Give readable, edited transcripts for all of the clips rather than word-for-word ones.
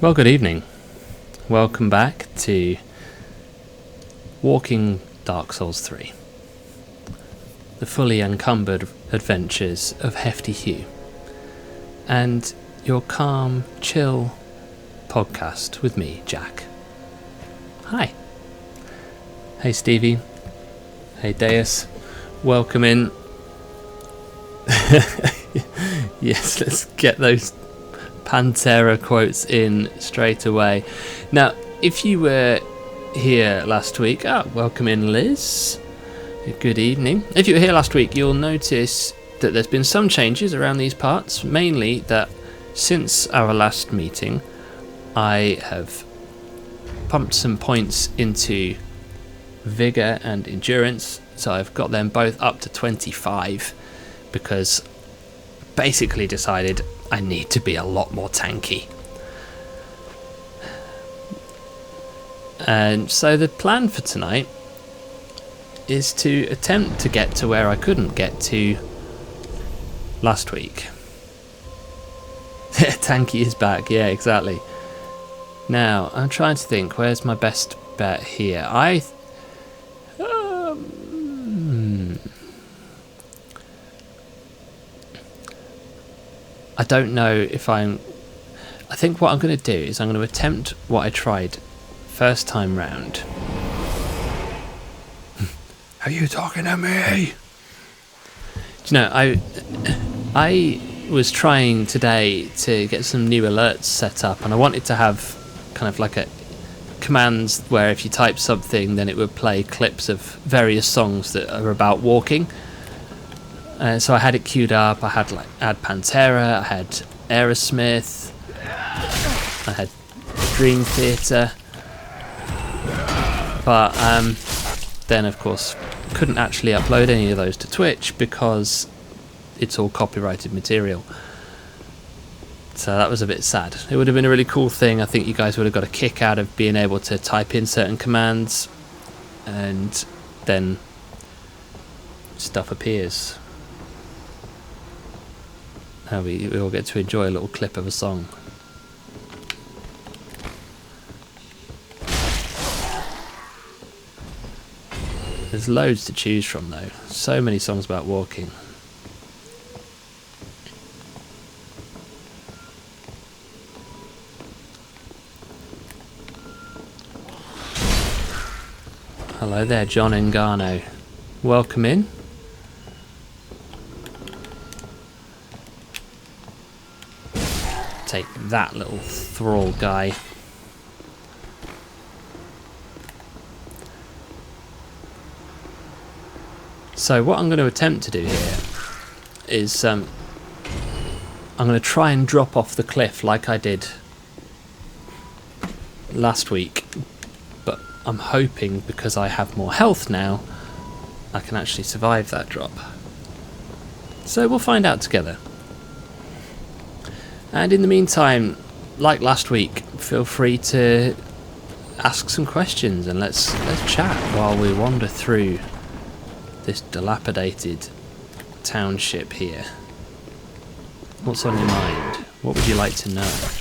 Well, good evening. Welcome back to Walking Dark Souls 3. The fully encumbered adventures of Hefty Hugh. And your calm, chill podcast with me, Jack. Hi. Hey, Stevie. Hey, Deus. Welcome in. Yes, let's get those Pantera quotes in straight away. Now, if you were here last week, welcome in, Liz. Good evening. If you were here last week, you'll notice that there's been some changes around these parts, mainly that since our last meeting, I have pumped some points into Vigor and Endurance, so I've got them both up to 25, because basically decided I need to be a lot more tanky. And so the plan for tonight is to attempt to get to where I couldn't get to last week. Tanky is back, yeah, exactly. Now, I'm trying to think, where's my best bet here? I don't know if I think what I'm going to do is I'm going to attempt what I tried first time round. Are you talking to me? Do you know, I was trying today to get some new alerts set up, and I wanted to have kind of like a commands where if you type something then it would play clips of various songs that are about walking. So I had it queued up. I had Pantera, I had Aerosmith, I had Dream Theater, but then of course couldn't actually upload any of those to Twitch because it's all copyrighted material. So that was a bit sad. It would have been a really cool thing. I think you guys would have got a kick out of being able to type in certain commands and then stuff appears. We all get to enjoy a little clip of a song. There's loads to choose from though. So many songs about walking. Hello there, John Engano. Welcome in. Take that little thrall guy. So what I'm going to attempt to do here is I'm going to try and drop off the cliff like I did last week, but I'm hoping because I have more health now I can actually survive that drop. So we'll find out together. And in the meantime, like last week, feel free to ask some questions and let's chat while we wander through this dilapidated township here. What's on your mind? What would you like to know?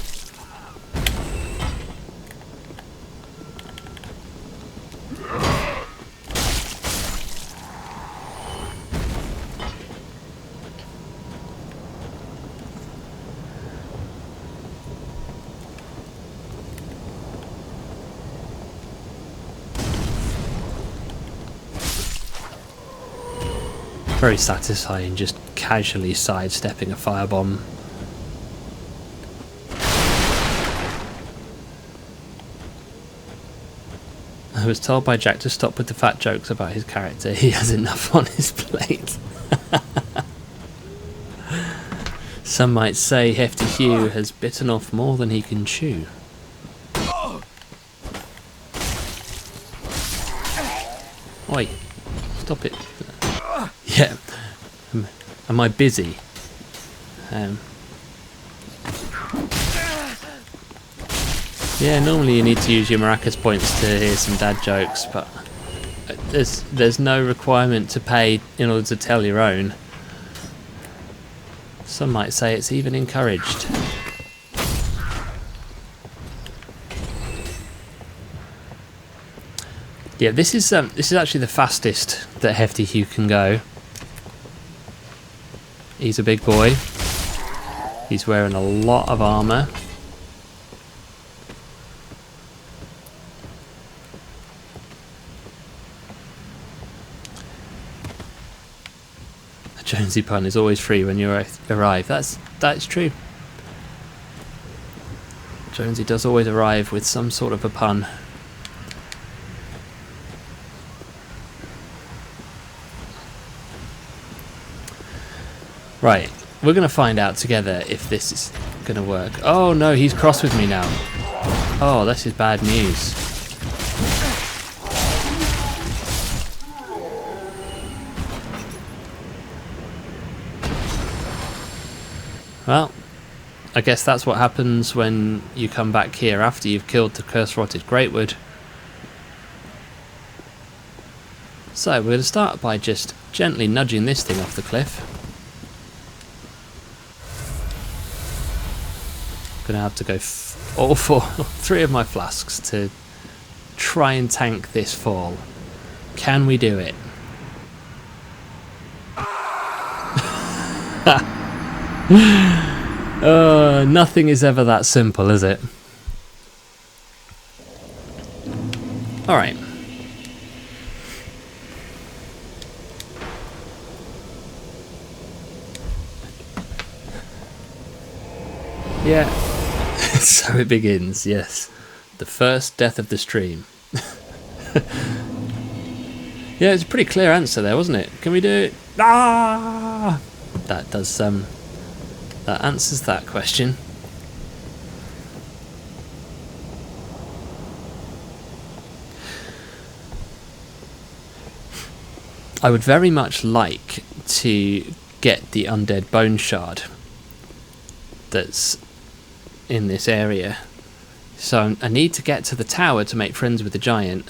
Very satisfying just casually sidestepping a firebomb. I was told by Jack to stop with the fat jokes about his character. He has enough on his plate. Some might say Hefty Hugh has bitten off more than he can chew. Oi, stop it. Yeah. Am I busy? Yeah, normally you need to use your maracas points to hear some dad jokes, but there's no requirement to pay in order to tell your own. Some might say it's even encouraged. Yeah, this is actually the fastest that Hefty Hugh can go. He's a big boy. He's wearing a lot of armour. A Jonesy pun is always free when you arrive. That's true. Jonesy does always arrive with some sort of a pun. Right, we're going to find out together if this is going to work. Oh no, he's cross with me now. Oh, this is bad news. Well, I guess that's what happens when you come back here after you've killed the curse-rotted Greatwood. So, we're going to start by just gently nudging this thing off the cliff. Gonna have to go all three of my flasks to try and tank this fall. Can we do it? Nothing is ever that simple, is it? Alright. Yeah. So it begins, yes. The first death of the stream. Yeah, it's a pretty clear answer there, wasn't it? Can we do it? Ah! That does that answers that question. I would very much like to get the undead bone shard that's in this area. So I need to get to the tower to make friends with the giant,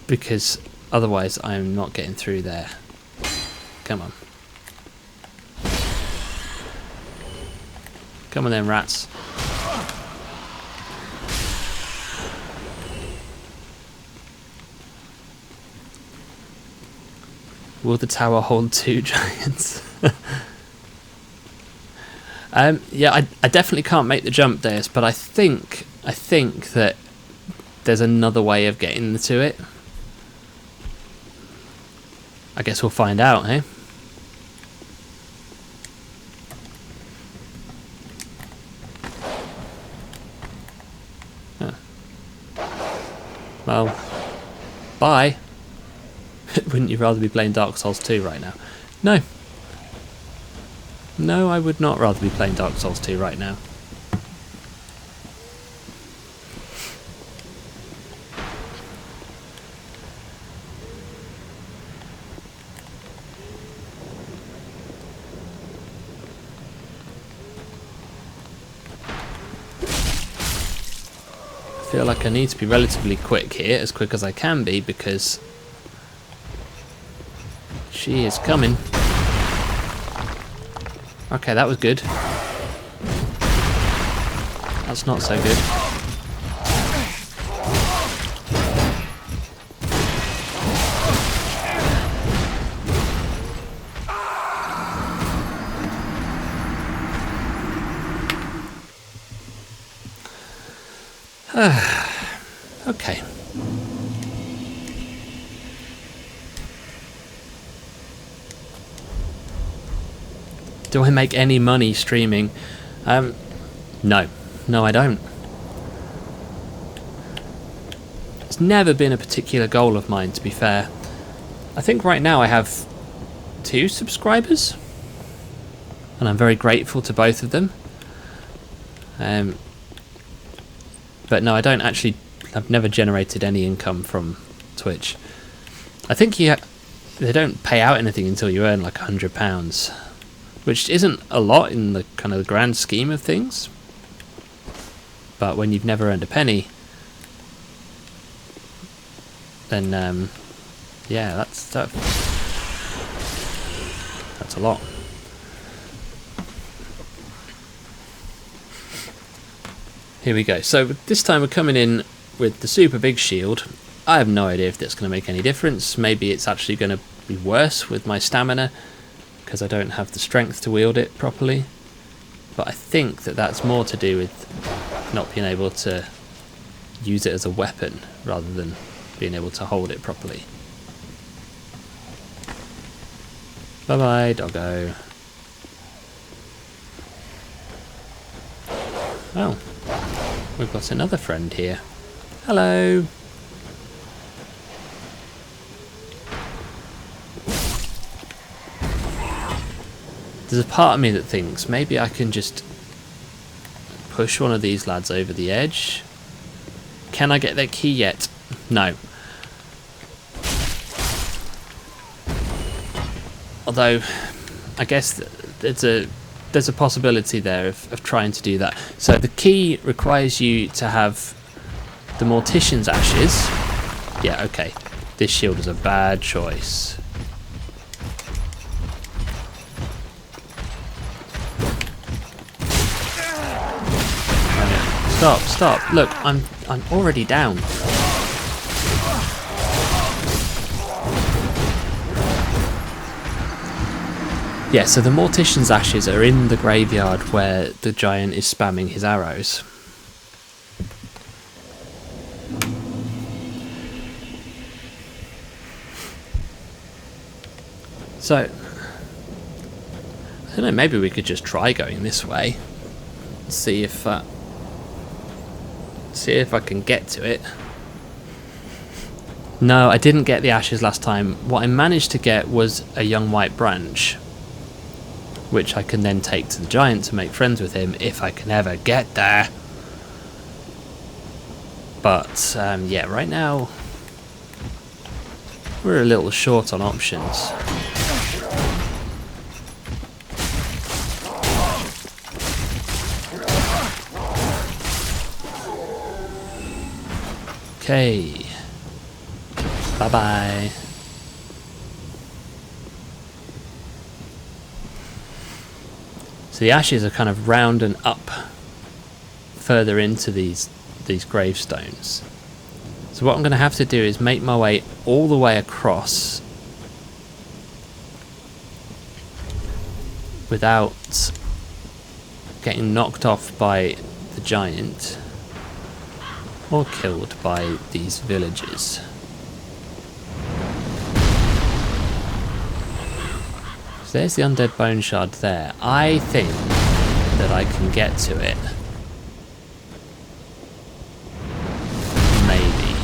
because otherwise I'm not getting through there. Come on. Come on then, rats. Will the tower hold 2 giants? Yeah, I definitely can't make the jump there, but I think that there's another way of getting to it. I guess we'll find out, eh? Huh. Well, bye. Wouldn't you rather be playing Dark Souls 2 right now? No. No, I would not rather be playing Dark Souls 2 right now. I feel like I need to be relatively quick here, as quick as I can be, because she is coming. Okay, that was good. That's not so good. Okay. Do I make any money streaming? No. No, I don't. It's never been a particular goal of mine, to be fair. I think right now I have 2 subscribers, and I'm very grateful to both of them. But no, I don't actually. I've never generated any income from Twitch. I think they don't pay out anything until you earn like £100, which isn't a lot in the kind of grand scheme of things. But when you've never earned a penny, then yeah, that's a lot. Here we go. So this time we're coming in with the super big shield, I have no idea if that's going to make any difference. Maybe it's actually going to be worse with my stamina, because I don't have the strength to wield it properly. But I think that that's more to do with not being able to use it as a weapon, rather than being able to hold it properly. Bye bye, doggo. Oh, we've got another friend here. Hello. There's a part of me that thinks maybe I can just push one of these lads over the edge. Can I get their key yet? No. Although, I guess there's a possibility there of trying to do that. So the key requires you to have the Mortician's Ashes. Yeah, okay. This shield is a bad choice. Stop, stop. Look, I'm already down. Yeah, so the Mortician's Ashes are in the graveyard where the giant is spamming his arrows. So, I don't know, maybe we could just try going this way. See if I can get to it. No, I didn't get the ashes last time. What I managed to get was a young white branch, which I can then take to the giant to make friends with him if I can ever get there. But yeah, right now we're a little short on options. Okay. Bye-bye. So the ashes are kind of round and up further into these gravestones. So what I'm going to have to do is make my way all the way across without getting knocked off by the giant or killed by these villagers. So there's the undead bone shard there. I think that I can get to it. Maybe.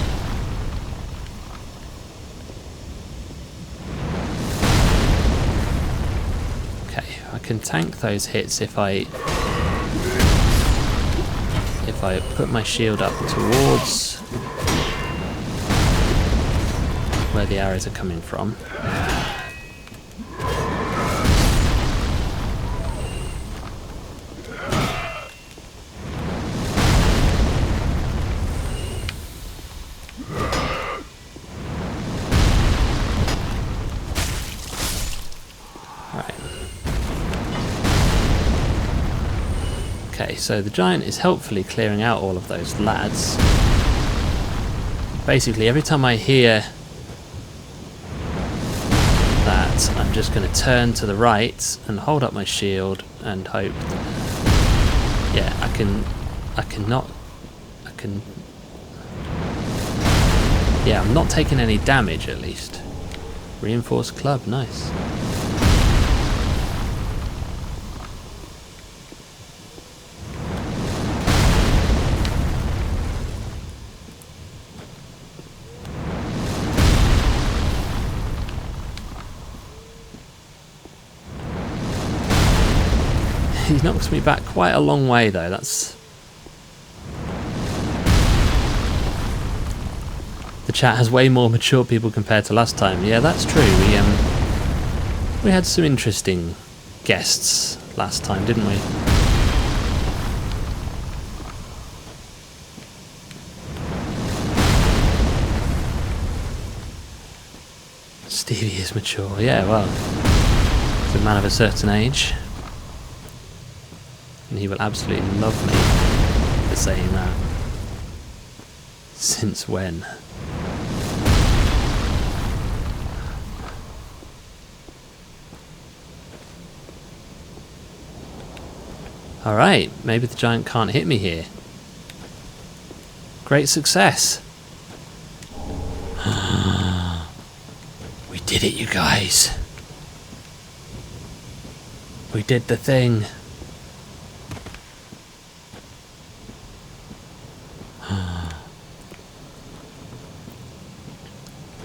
Okay, I can tank those hits if I put my shield up towards where the arrows are coming from. Okay, so the giant is helpfully clearing out all of those lads. Basically, every time I hear that, I'm just going to turn to the right and hold up my shield and hope that, yeah, I can, yeah, I'm not taking any damage at least. Reinforced club, nice. He knocks me back quite a long way though, that's... The chat has way more mature people compared to last time. Yeah, that's true. We had some interesting guests last time, didn't we? Stevie is mature, yeah, well, he's a man of a certain age. And he will absolutely love me for saying that. Since when? Alright, maybe the giant can't hit me here. Great success. We did it, you guys. We did the thing.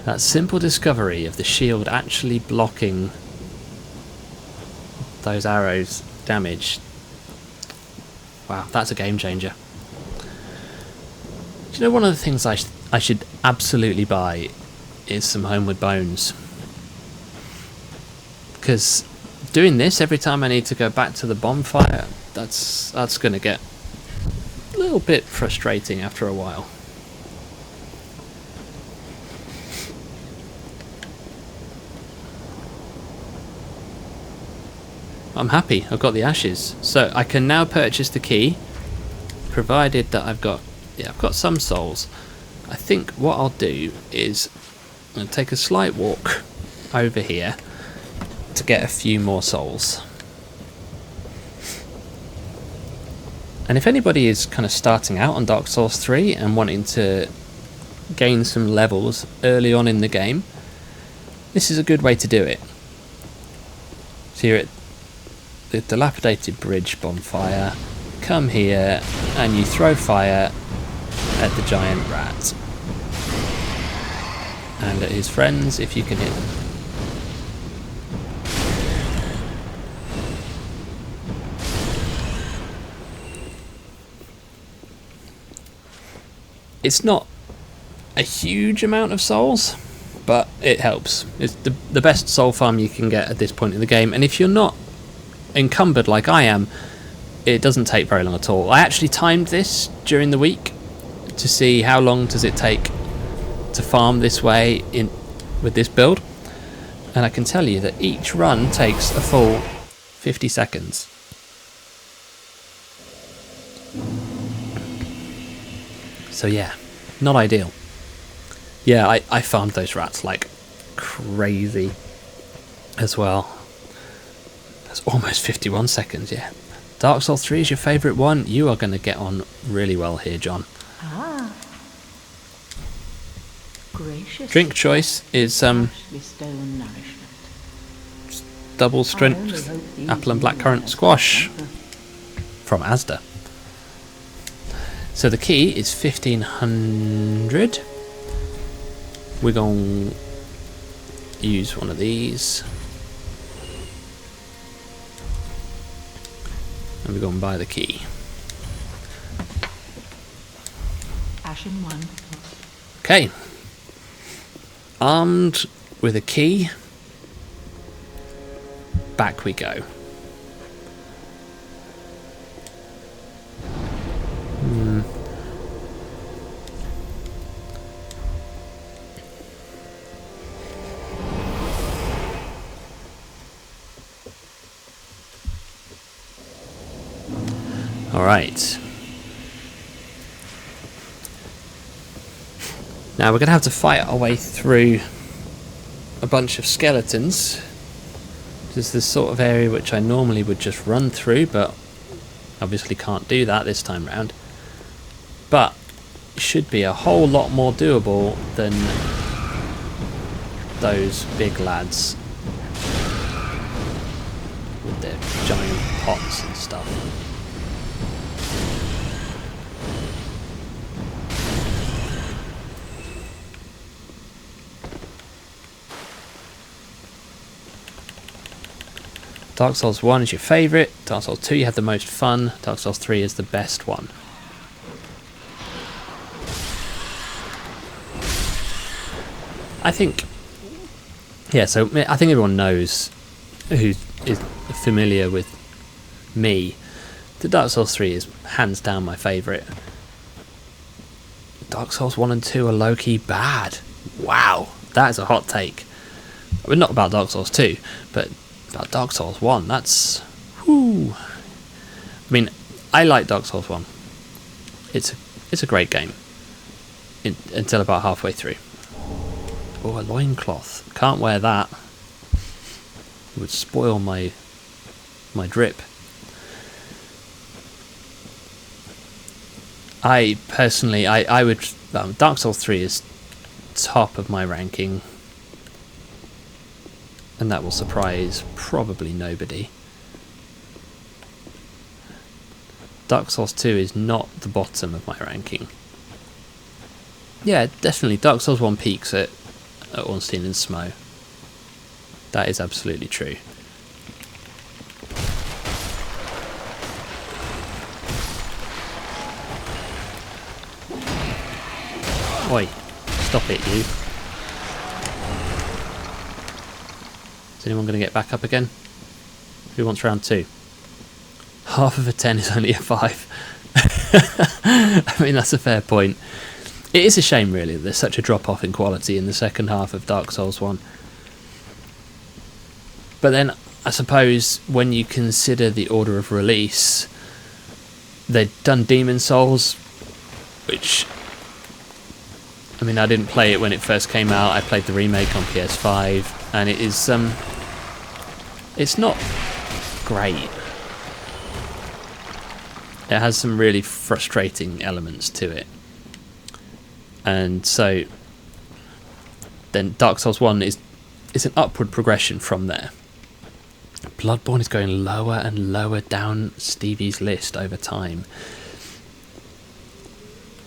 That simple discovery of the shield actually blocking those arrows' damage. Wow, that's a game changer. Do you know, one of the things I should absolutely buy is some Homeward Bones. Because doing this every time I need to go back to the bonfire, that's going to get a little bit frustrating after a while. I'm happy, I've got the ashes. So I can now purchase the key, provided that I've got some souls. I think what I'll do is I'm going to take a slight walk over here to get a few more souls. And if anybody is kind of starting out on Dark Souls 3 and wanting to gain some levels early on in the game, this is a good way to do it. So you're at the dilapidated bridge bonfire, come here and you throw fire at the giant rat and at his friends if you can hit them. It's not a huge amount of souls, but it helps. It's the best soul farm you can get at this point in the game, and if you're not encumbered like I am, it doesn't take very long at all. I actually timed this during the week to see how long does it take to farm this way with this build, and I can tell you that each run takes a full 50 seconds. So yeah, not ideal. Yeah, I farmed those rats like crazy as well. That's almost 51 seconds, yeah. Dark Souls 3 is your favourite one? You are going to get on really well here, John. Ah. Gracious. Drink choice is double strength apple and blackcurrant squash from Asda. So the key is 1500. We're going to use one of these. And we're going to buy the key. Ashen one. Okay. Armed with a key, back we go. All right. Now we're going to have to fight our way through a bunch of skeletons. This is the sort of area which I normally would just run through, but obviously can't do that this time round. But it should be a whole lot more doable than those big lads with their giant pots and stuff. Dark Souls 1 is your favourite, Dark Souls 2 you have the most fun, Dark Souls 3 is the best one. I think, yeah, so I think everyone knows who is familiar with me. The Dark Souls 3 is hands down my favourite. Dark Souls 1 and 2 are low-key bad. Wow, that is a hot take. Well, not about Dark Souls 2, but about Dark Souls 1, that's... whoo. I mean, I like Dark Souls 1. It's a great game. until about halfway through. Oh, a loincloth. Can't wear that. It would spoil my drip. I personally, I would... Dark Souls 3 is top of my ranking. And that will surprise probably nobody. Dark Souls 2 is not the bottom of my ranking. Yeah, definitely. Dark Souls 1 peaks at Ornstein and Smo. That is absolutely true. Oi, stop it, you. Is anyone going to get back up again? Who wants round 2? Half of a 10 is only a 5. I mean, that's a fair point. It is a shame, really, that there's such a drop-off in quality in the second half of Dark Souls 1. But then, I suppose, when you consider the order of release, they'd done Demon Souls, which... I mean, I didn't play it when it first came out. I played the remake on PS5, and it is... it's not great. It has some really frustrating elements to it. And so then Dark Souls 1 is an upward progression from there. Bloodborne is going lower and lower down Stevie's list over time.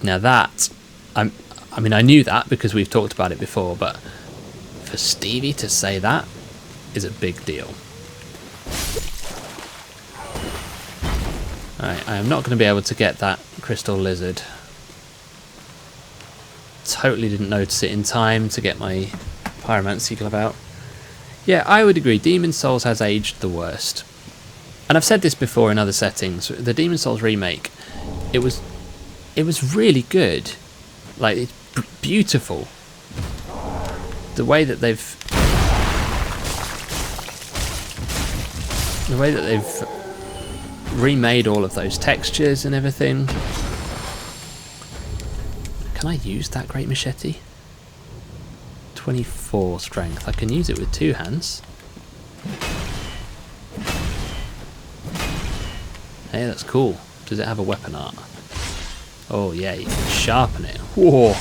Now that, I mean, I knew that because we've talked about it before, but for Stevie to say that is a big deal. Alright, I am not going to be able to get that crystal lizard. Totally didn't notice it in time to get my pyromancy glove out. Yeah, I would agree, Demon Souls has aged the worst. And I've said this before in other settings, the Demon Souls remake, it was really good. Like, it's beautiful. The way that they've remade all of those textures and everything. Can I use that great machete? 24 strength. I can use it with 2 hands. Hey, that's cool. Does it have a weapon art? Oh yeah, you can sharpen it. Whoa!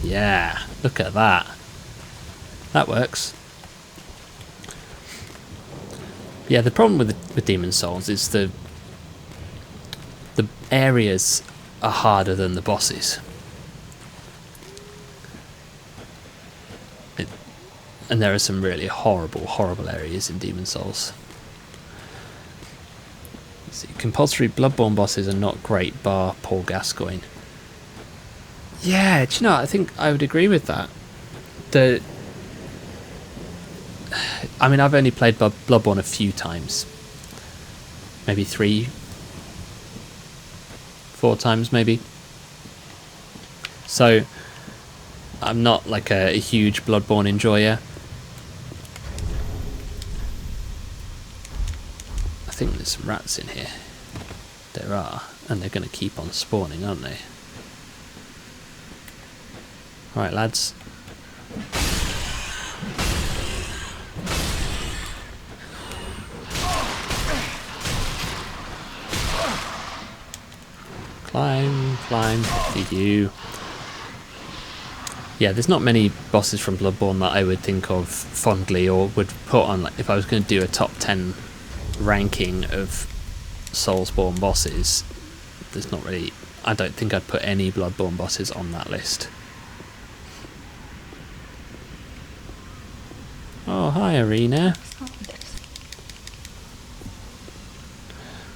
Yeah, look at that. That works. Yeah, the problem with Demon Souls is the areas are harder than the bosses. And there are some really horrible areas in Demon Souls. Let's see, compulsory Bloodborne bosses are not great, bar Paul Gascoigne. Yeah, do you know, I think I would agree with that. I mean, I've only played Bloodborne a few times. Maybe 3, 4 times, maybe. So, I'm not like a huge Bloodborne enjoyer. I think there's some rats in here. There are, and they're going to keep on spawning, aren't they? Alright, lads. Climb, to you. Yeah, there's not many bosses from Bloodborne that I would think of fondly or would put on, like, if I was going to do a top 10 ranking of Soulsborne bosses, there's not really, I don't think I'd put any Bloodborne bosses on that list. Oh, hi Arena.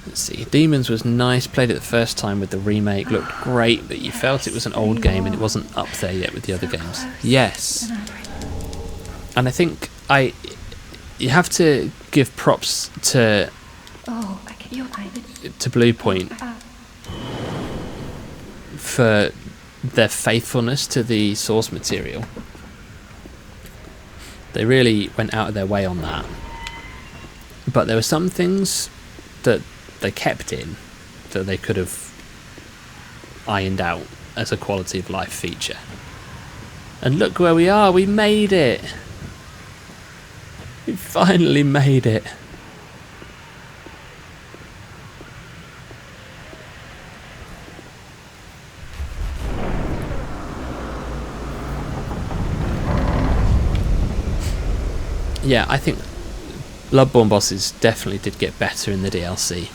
Let's see, Demons was nice, played it the first time with the remake, looked great, but you felt it was an old game and it wasn't up there yet with the other games. Yes. And I think you have to give props to Blue Point for their faithfulness to the source material. They really went out of their way on that. But there were some things that they kept in that they could have ironed out as a quality of life feature. And look where we are, we made it! We finally made it! Yeah, I think Bloodborne bosses definitely did get better in the DLC.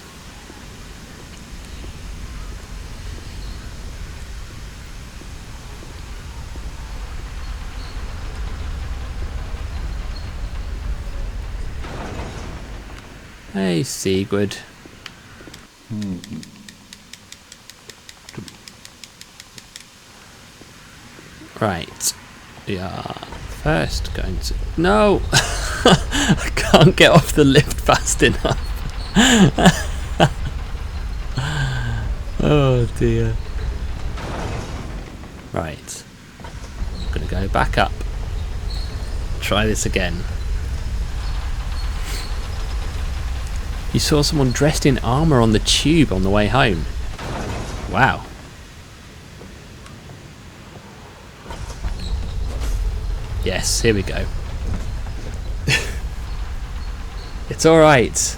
Hey, Sigurd. Right. We are first going to... No! I can't get off the lift fast enough. Oh dear. Right. I'm going to go back up. Try this again. You saw someone dressed in armour on the tube on the way home. Wow. Yes, here we go. It's alright.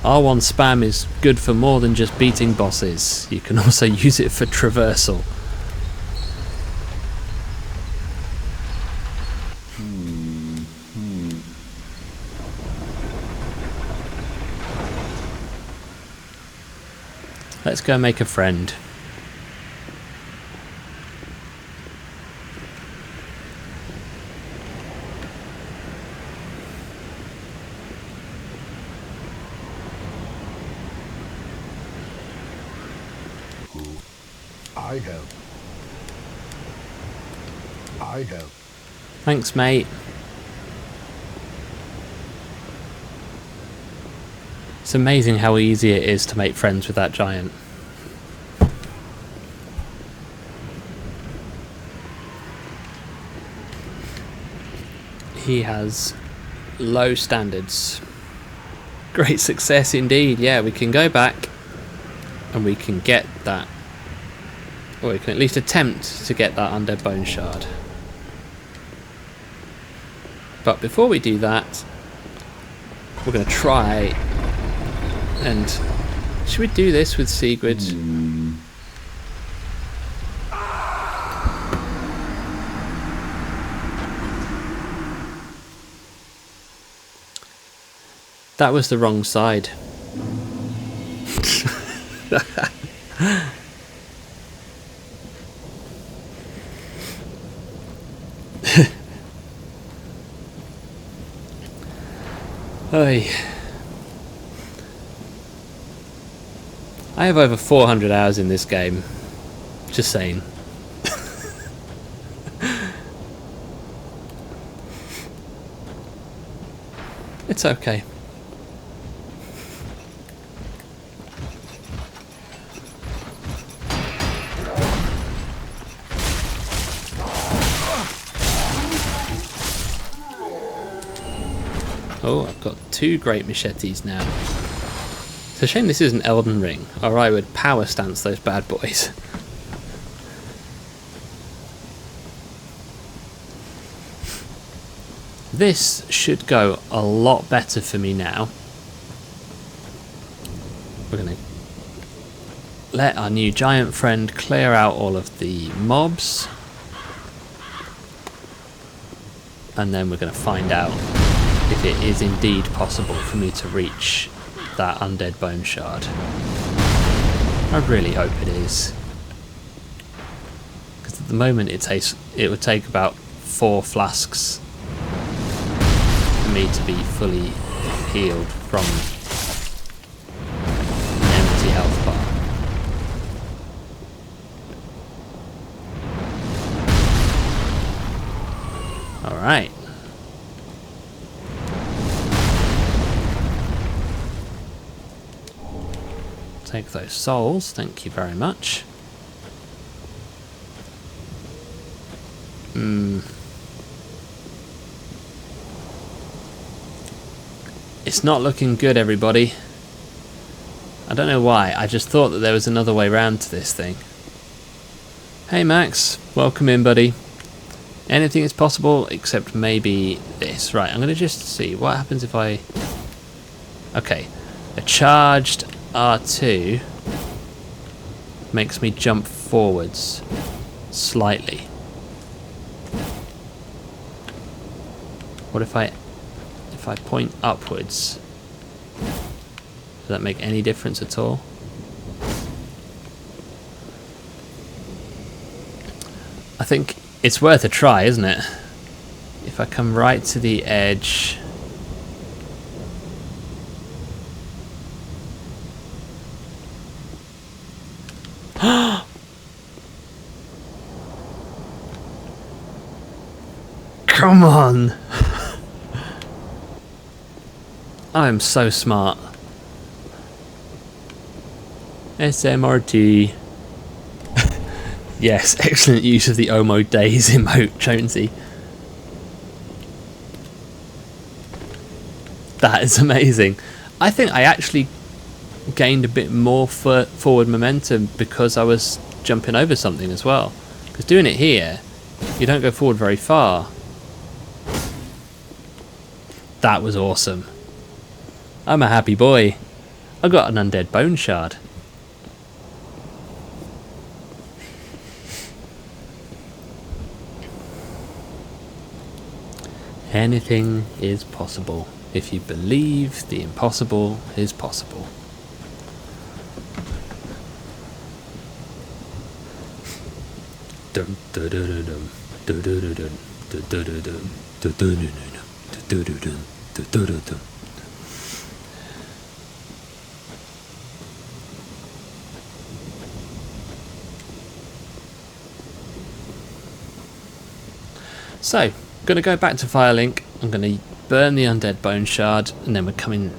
R1 spam is good for more than just beating bosses. You can also use it for traversal. Let's go make a friend. I have. Thanks, mate. It's amazing how easy it is to make friends with that giant. He has low standards. Great success indeed. Yeah, we can go back and we can get that, or we can at least attempt to get that Undead Bone Shard. But before we do that, we're going to try and... Should we do this with Sigurd? That was the wrong side. Oy. I have over 400 hours in this game. Just saying. It's okay. Oh, I've got 2 great machetes now. It's a shame this isn't Elden Ring, or I would power stance those bad boys. This should go a lot better for me now. We're going to let our new giant friend clear out all of the mobs. And then we're going to find out if it is indeed possible for me to reach that Undead Bone Shard. I really hope it is. Because at the moment it would take about 4 flasks for me to be fully healed from an empty health bar. Alright. Take those souls, thank you very much. It's not looking good, everybody. I don't know why, I just thought that there was another way round to this thing. Hey Max, welcome in, buddy. Anything is possible except maybe this. Right, I'm going to just see what happens if I... Okay, a charged R2 makes me jump forwards slightly. What if I point upwards? Does that make any difference at all? I think it's worth a try, isn't it? If I come right to the edge... Come on! I am so smart. SMRT. Yes, excellent use of the Omo Days emote, Jonesy. That is amazing. I think I actually gained a bit more forward momentum because I was jumping over something as well. Because doing it here, you don't go forward very far. That was awesome. I'm a happy boy. I got an undead bone shard. Anything is possible if you believe the impossible is possible. Dum dum dum dum dum dum dum dum dum dum dum. So, I'm going to go back to Firelink, I'm going to burn the Undead Bone Shard, and then we're coming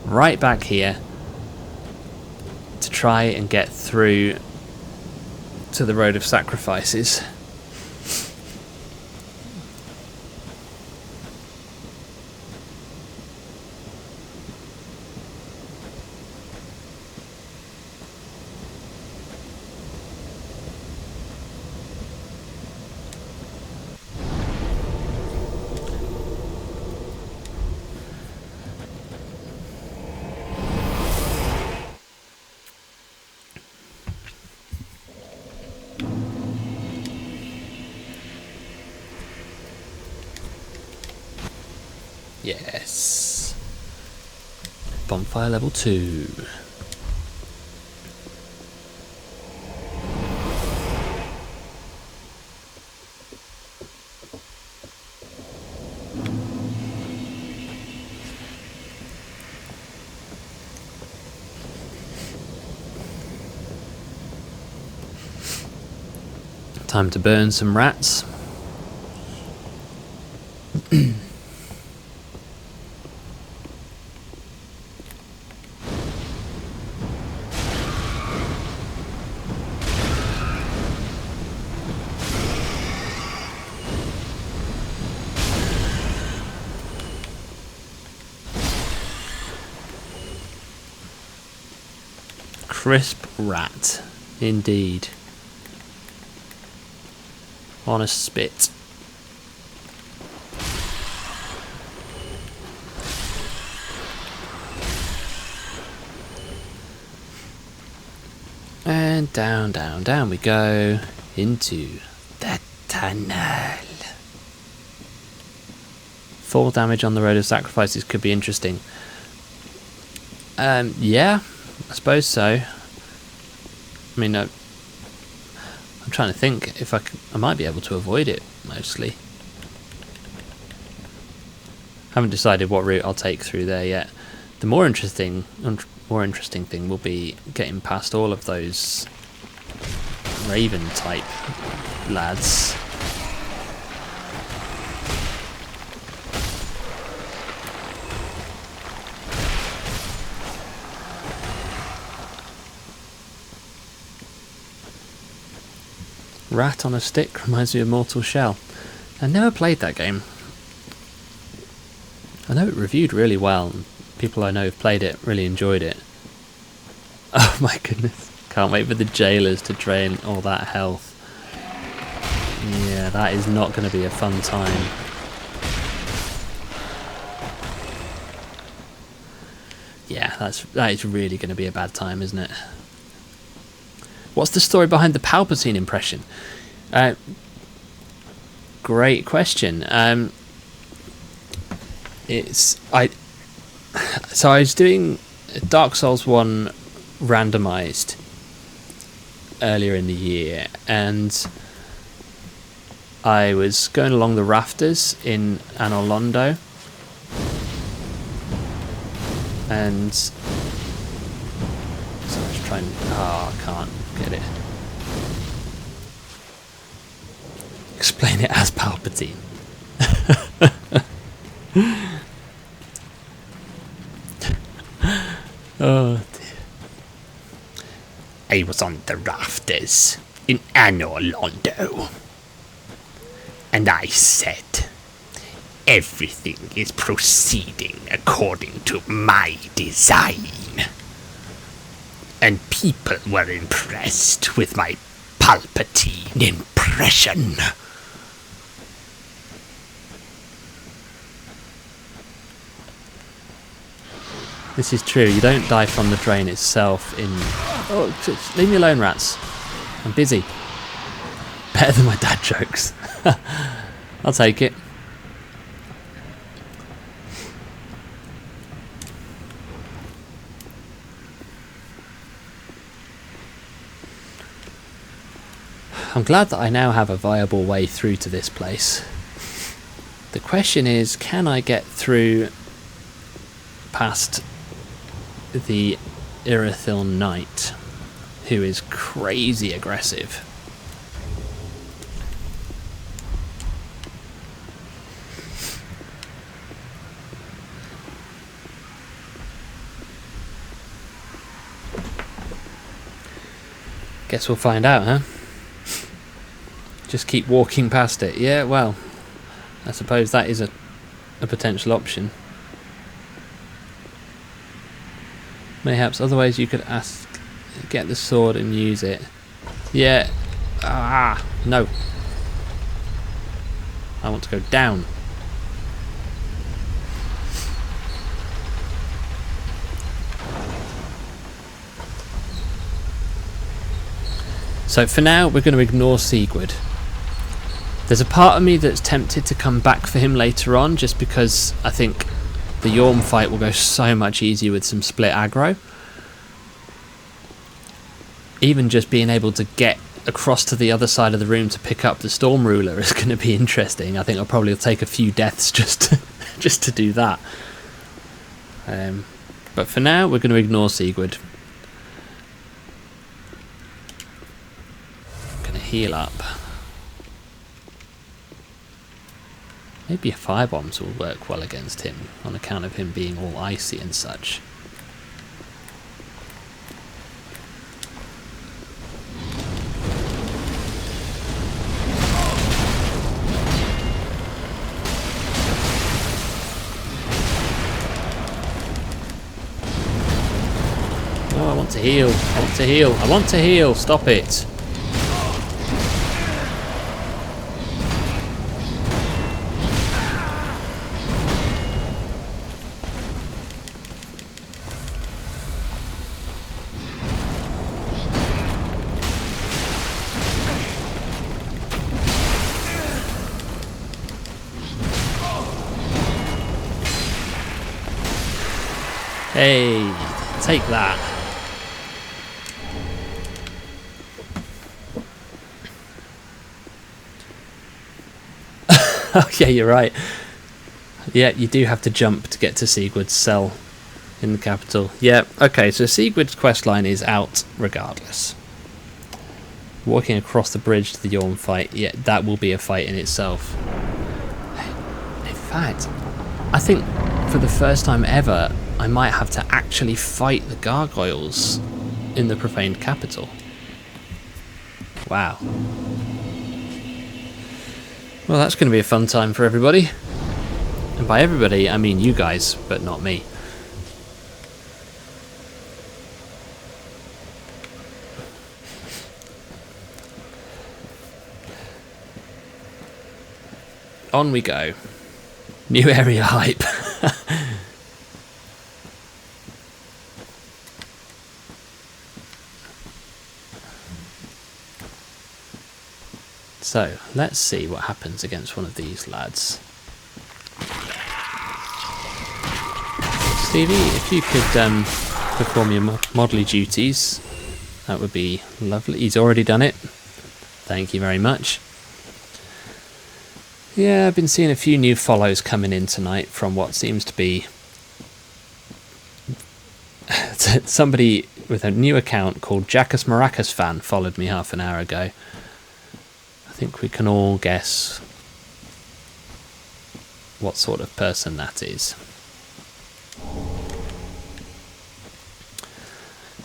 right back here to try and get through to the Road of Sacrifices. Yes. Bonfire level 2. Time to burn some rats. Crisp rat, indeed. On a spit. And down, down, down we go into the tunnel. 4 damage on the Road of Sacrifices could be interesting. Yeah, I suppose so. I mean, I'm trying to think if I might be able to avoid it mostly. Haven't decided what route I'll take through there yet. The more interesting thing will be getting past all of those Raven type lads. Rat on a Stick reminds me of Mortal Shell. I never played that game. I know it reviewed really well, and people I know who've played it really enjoyed it. Oh my goodness. Can't wait for the jailers to drain all that health. Yeah, that is not going to be a fun time. Yeah, that is really going to be a bad time, isn't it? What's the story behind the Palpatine impression? Great question. So I was doing Dark Souls 1 randomized earlier in the year, and I was going along the rafters in Anor Londo, and so I was trying. Oh, I can't get it. Explain it as Palpatine. Oh dear. I was on the rafters in Anor Londo, and I said, everything is proceeding according to my design. And people were impressed with my Palpatine impression. This is true, you don't die from the drain itself in... Oh, just leave me alone, rats. I'm busy. Better than my dad jokes. I'll take it. I'm glad that I now have a viable way through to this place. The question is, can I get through past the Irithyll Knight, who is crazy aggressive? Guess we'll find out, huh? Just keep walking past it. Yeah, well, I suppose that is a potential option. Mayhaps other ways you could get the sword and use it. Yeah. Ah, no. I want to go down. So for now, we're going to ignore Sigurd. There's a part of me that's tempted to come back for him later on, just because I think the Yorm fight will go so much easier with some split aggro. Even just being able to get across to the other side of the room to pick up the Storm Ruler is going to be interesting. I think I'll probably take a few deaths just to do that. But for now, we're going to ignore Sigurd. Going to heal up. Maybe a firebombs will work well against him, on account of him being all icy and such. Oh, I want to heal. I want to heal. I want to heal. Stop it. Hey, take that. Oh yeah, you're right. Yeah, you do have to jump to get to Sigurd's cell in the capital. Yeah, okay, so Sigurd's questline is out regardless. Walking across the bridge to the Yorm fight, yeah, that will be a fight in itself. In fact, I think for the first time ever, I might have to actually fight the gargoyles in the profaned capital. Wow. Well, that's going to be a fun time for everybody. And by everybody, I mean you guys, but not me. on we go. New area hype. So, let's see what happens against one of these lads. Stevie, if you could perform your modelly duties, that would be lovely. He's already done it. Thank you very much. Yeah, I've been seeing a few new follows coming in tonight from what seems to be somebody with a new account called Jackus Maracas Fan followed me half an hour ago. I think we can all guess what sort of person that is.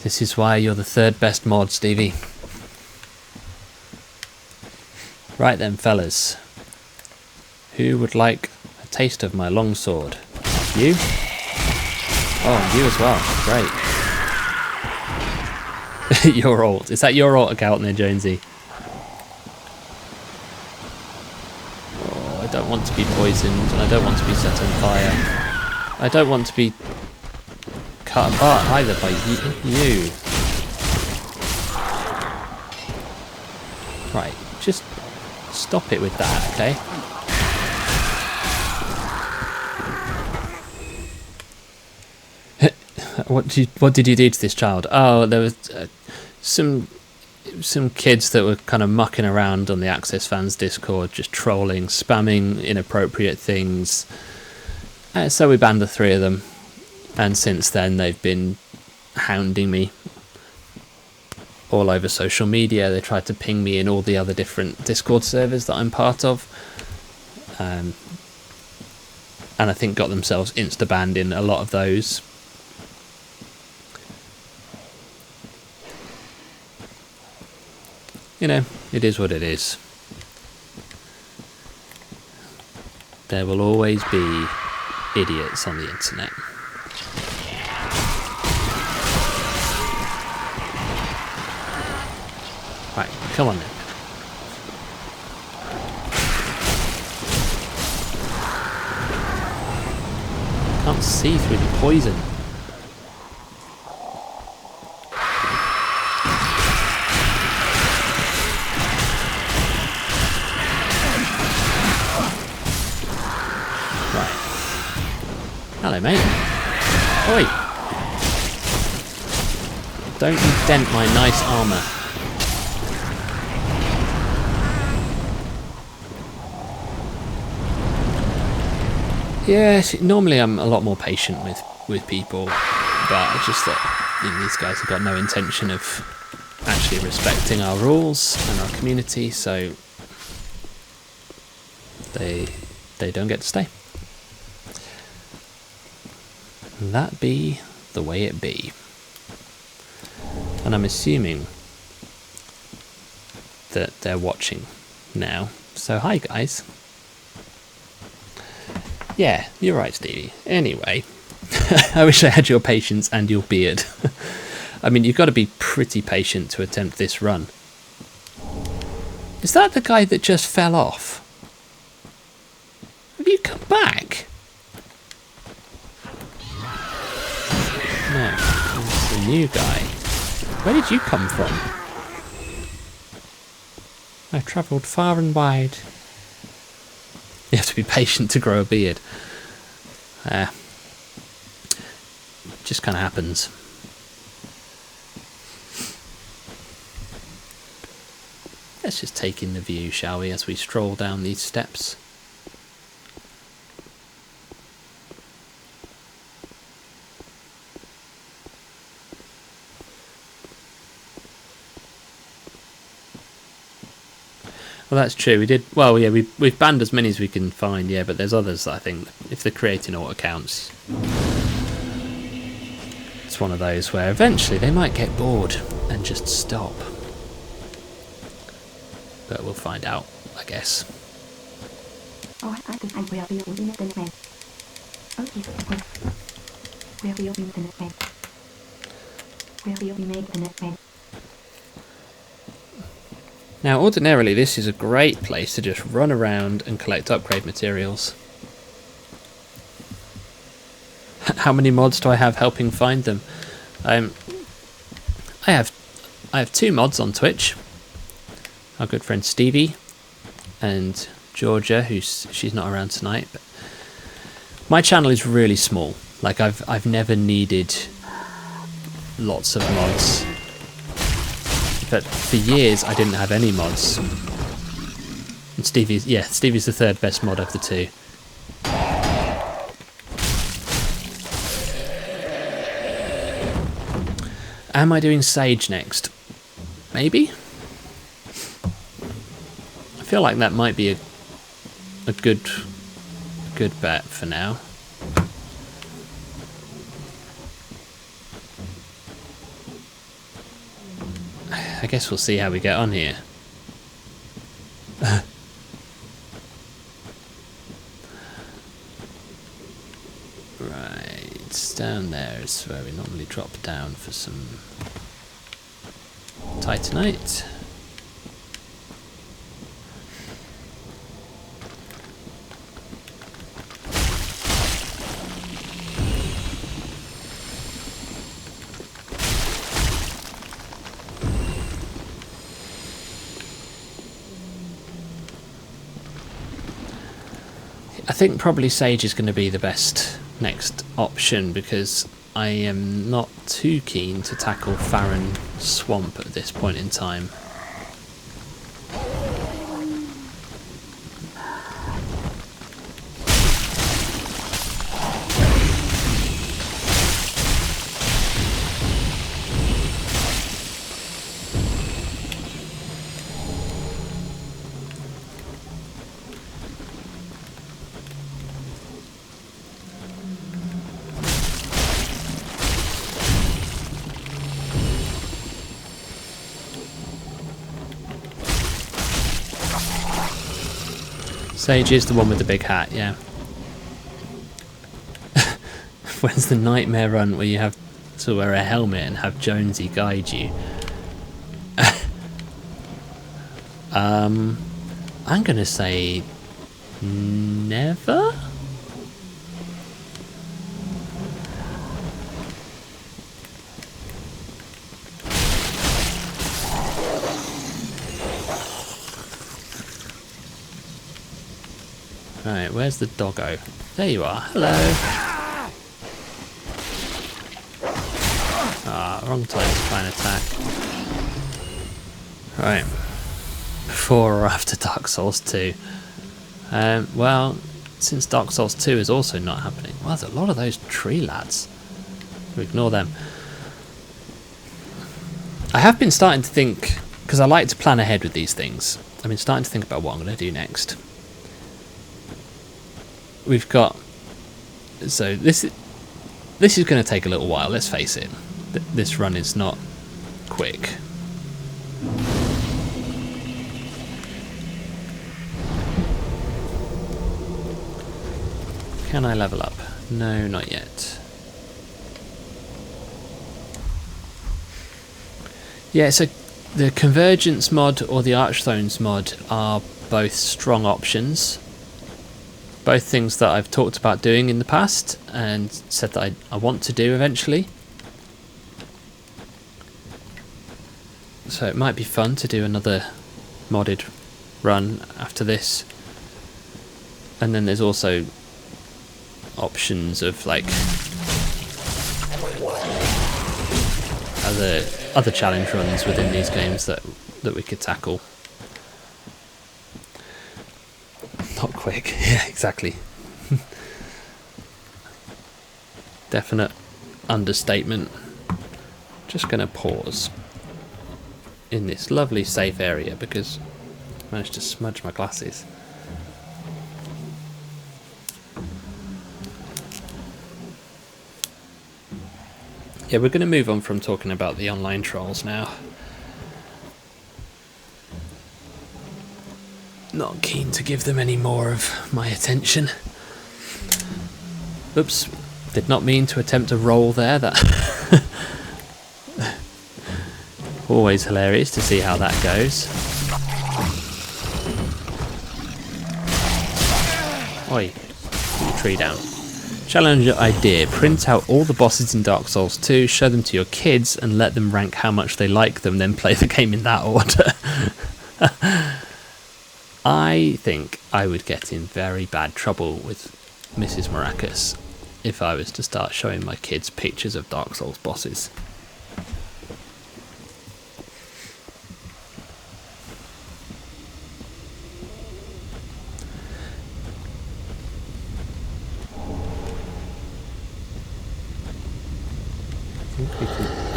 This is why you're the third best mod, Stevie. Right then, fellas. Who would like a taste of my longsword? You? Oh, and you as well. Great. Your ult. Is that your ult account there, Jonesy? Oh, I don't want to be poisoned, and I don't want to be set on fire. I don't want to be cut apart either by you. Right, just stop it with that, okay? What did you do to this child? Oh, there was some kids that were kind of mucking around on the Access Fans Discord, just trolling, spamming inappropriate things. So we banned the 3 of them, and since then they've been hounding me all over social media. They tried to ping me in all the other different Discord servers that I'm part of, and I think got themselves insta-banned in a lot of those. You know, it is what it is. There will always be idiots on the internet. Right, come on then. Can't see through the poison. Hello, mate. Oi! Don't you dent my nice armour. Yeah, normally I'm a lot more patient with people, but it's just that these guys have got no intention of actually respecting our rules and our community, so they don't get to stay. That be the way it be. And I'm assuming that they're watching now. So hi guys. Yeah, you're right, Stevie. Anyway, I wish I had your patience and your beard. I mean, you've got to be pretty patient to attempt this run. Is that the guy that just fell off? Have you come back? No, it's the new guy. Where did you come from? I travelled far and wide. You have to be patient to grow a beard. Just kind of happens. Let's just take in the view, shall we, as we stroll down these steps. Well, that's true. We did well. Yeah, we've banned as many as we can find. Yeah, but there's others that I think if they're creating alt accounts, it's one of those where eventually they might get bored and just stop. But we'll find out, I guess. Oh, I think I will be using the net. Okay, will be using the net. Will be make the net. Now, ordinarily, this is a great place to just run around and collect upgrade materials. How many mods do I have helping find them? I have 2 mods on Twitch. Our good friend Stevie and Georgia, she's not around tonight. But my channel is really small. Like I've never needed lots of mods. But for years I didn't have any mods. And Stevie's the 3rd best mod of the 2. Am I doing Sage next? Maybe? I feel like that might be a good bet for now. I guess we'll see how we get on here. Right, down there is where we normally drop down for some Titanite. I think probably Sage is going to be the best next option because I am not too keen to tackle Farron Swamp at this point in time. Sage is the one with the big hat, yeah. When's the nightmare run where you have to wear a helmet and have Jonesy guide you? I'm gonna say never? Right, where's the doggo? There you are. Hello. Ah, wrong time to try and attack. Right. Before or after Dark Souls 2? Well, since Dark Souls 2 is also not happening. Well, there's a lot of those tree lads. So ignore them. I have been starting to think, because I like to plan ahead with these things, I've been starting to think about what I'm going to do next. We've got, so this is going to take a little while, let's face it. This run is not quick. Can I level up? No, not yet. Yeah, so the Convergence mod or the Archthrones mod are both strong options. Both things that I've talked about doing in the past and said that I want to do eventually. So it might be fun to do another modded run after this. And then there's also options of like other challenge runs within these games that we could tackle. Not quick, yeah, exactly. Definite understatement. Just going to pause in this lovely safe area because I managed to smudge my glasses. Yeah, we're going to move on from talking about the online trolls now. Not keen to give them any more of my attention. Oops, did not mean to attempt a roll there. That always hilarious to see how that goes. Oi, put your tree down. Challenge idea. Print out all the bosses in Dark Souls 2, show them to your kids, and let them rank how much they like them, then play the game in that order. I think I would get in very bad trouble with Mrs. Maracas if I was to start showing my kids pictures of Dark Souls bosses.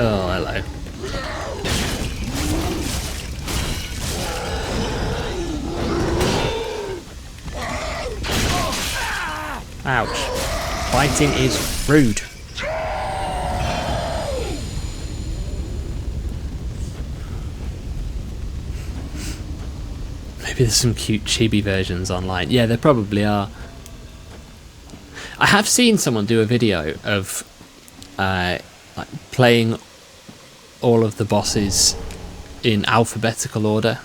Oh, hello. Ouch. Fighting is rude. Maybe there's some cute chibi versions online. Yeah, there probably are. I have seen someone do a video of like playing all of the bosses in alphabetical order.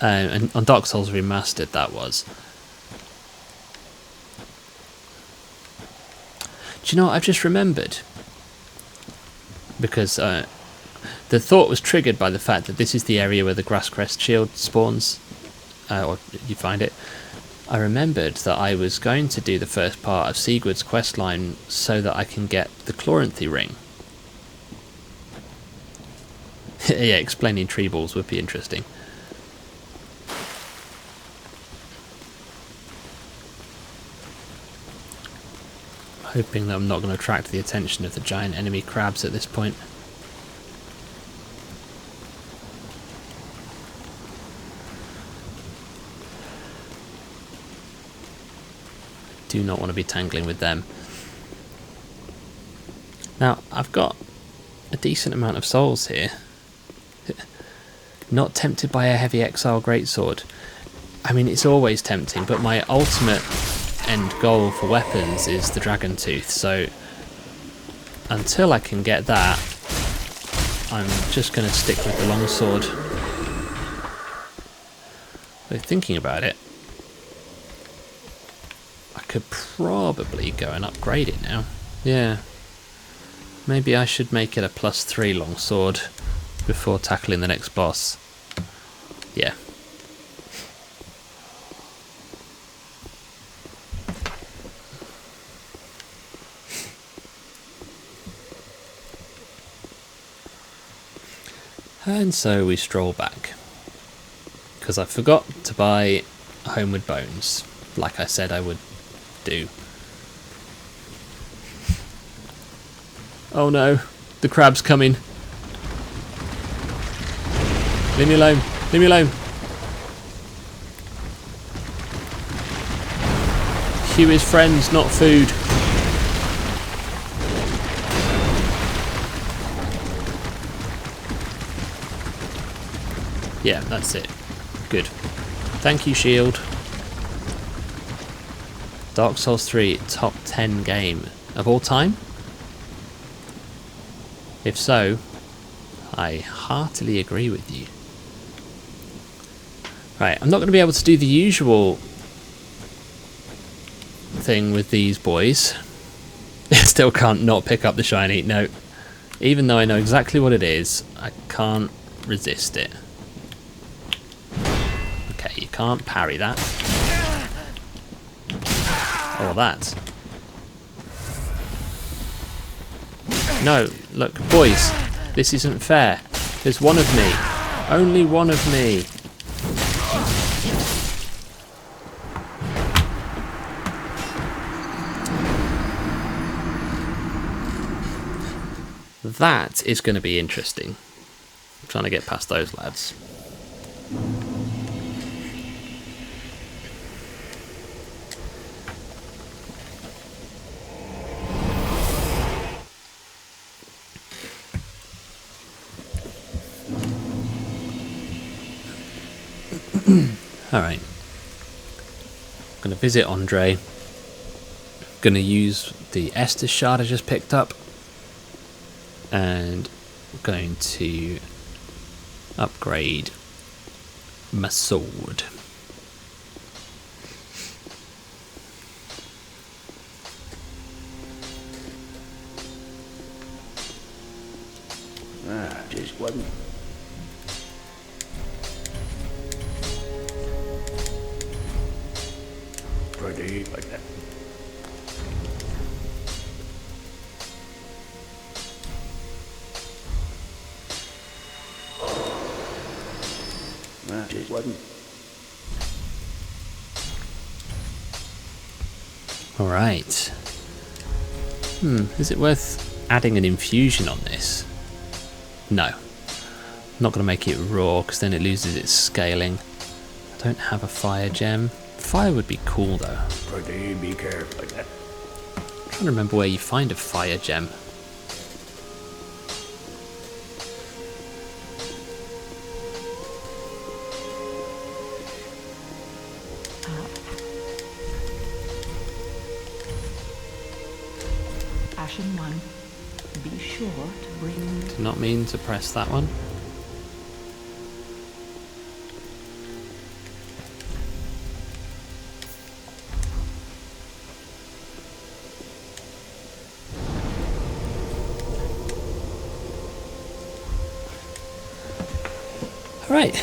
And on Dark Souls Remastered that was. Do you know what I've just remembered? Because the thought was triggered by the fact that this is the area where the Grasscrest shield spawns, or you find it. I remembered that I was going to do the first part of Sigurd's questline so that I can get the Chloranthy ring. Yeah, explaining tree balls would be interesting. Hoping that I'm not going to attract the attention of the giant enemy crabs at this point. Do not want to be tangling with them. Now, I've got a decent amount of souls here. Not tempted by a heavy exile greatsword. I mean, it's always tempting, but my ultimate end goal for weapons is the dragon tooth, so until I can get that, I'm just going to stick with the longsword. So thinking about it, I could probably go and upgrade it now. Yeah. Maybe I should make it a +3 longsword before tackling the next boss. Yeah. And so we stroll back. Because I forgot to buy Homeward Bones, like I said I would do. Oh no, the crab's coming. Leave me alone, leave me alone. Hugh is friends, not food. Yeah, that's it. Good. Thank you, Shield. Dark Souls 3 top 10 game of all time? If so, I heartily agree with you. Right, I'm not going to be able to do the usual thing with these boys. I still can't not pick up the shiny. No. Even though I know exactly what it is, I can't resist it. Okay, you can't parry that. Or that. No, look, boys, this isn't fair. There's one of me. Only one of me. That is going to be interesting. I'm trying to get past those lads. Alright. I'm going to visit Andre. Going to use the Estus shard I just picked up. And I'm going to upgrade my sword. Just wasn't. Pretty like that. Just wasn't. Alright. Is it worth adding an infusion on this? No. I'm not going to make it raw because then it loses its scaling. I don't have a fire gem. Fire would be cool though. Pretty be careful like that. I'm trying to remember where you find a fire gem. Ashen 1. Be sure to bring... Do not mean to press that one. Alright.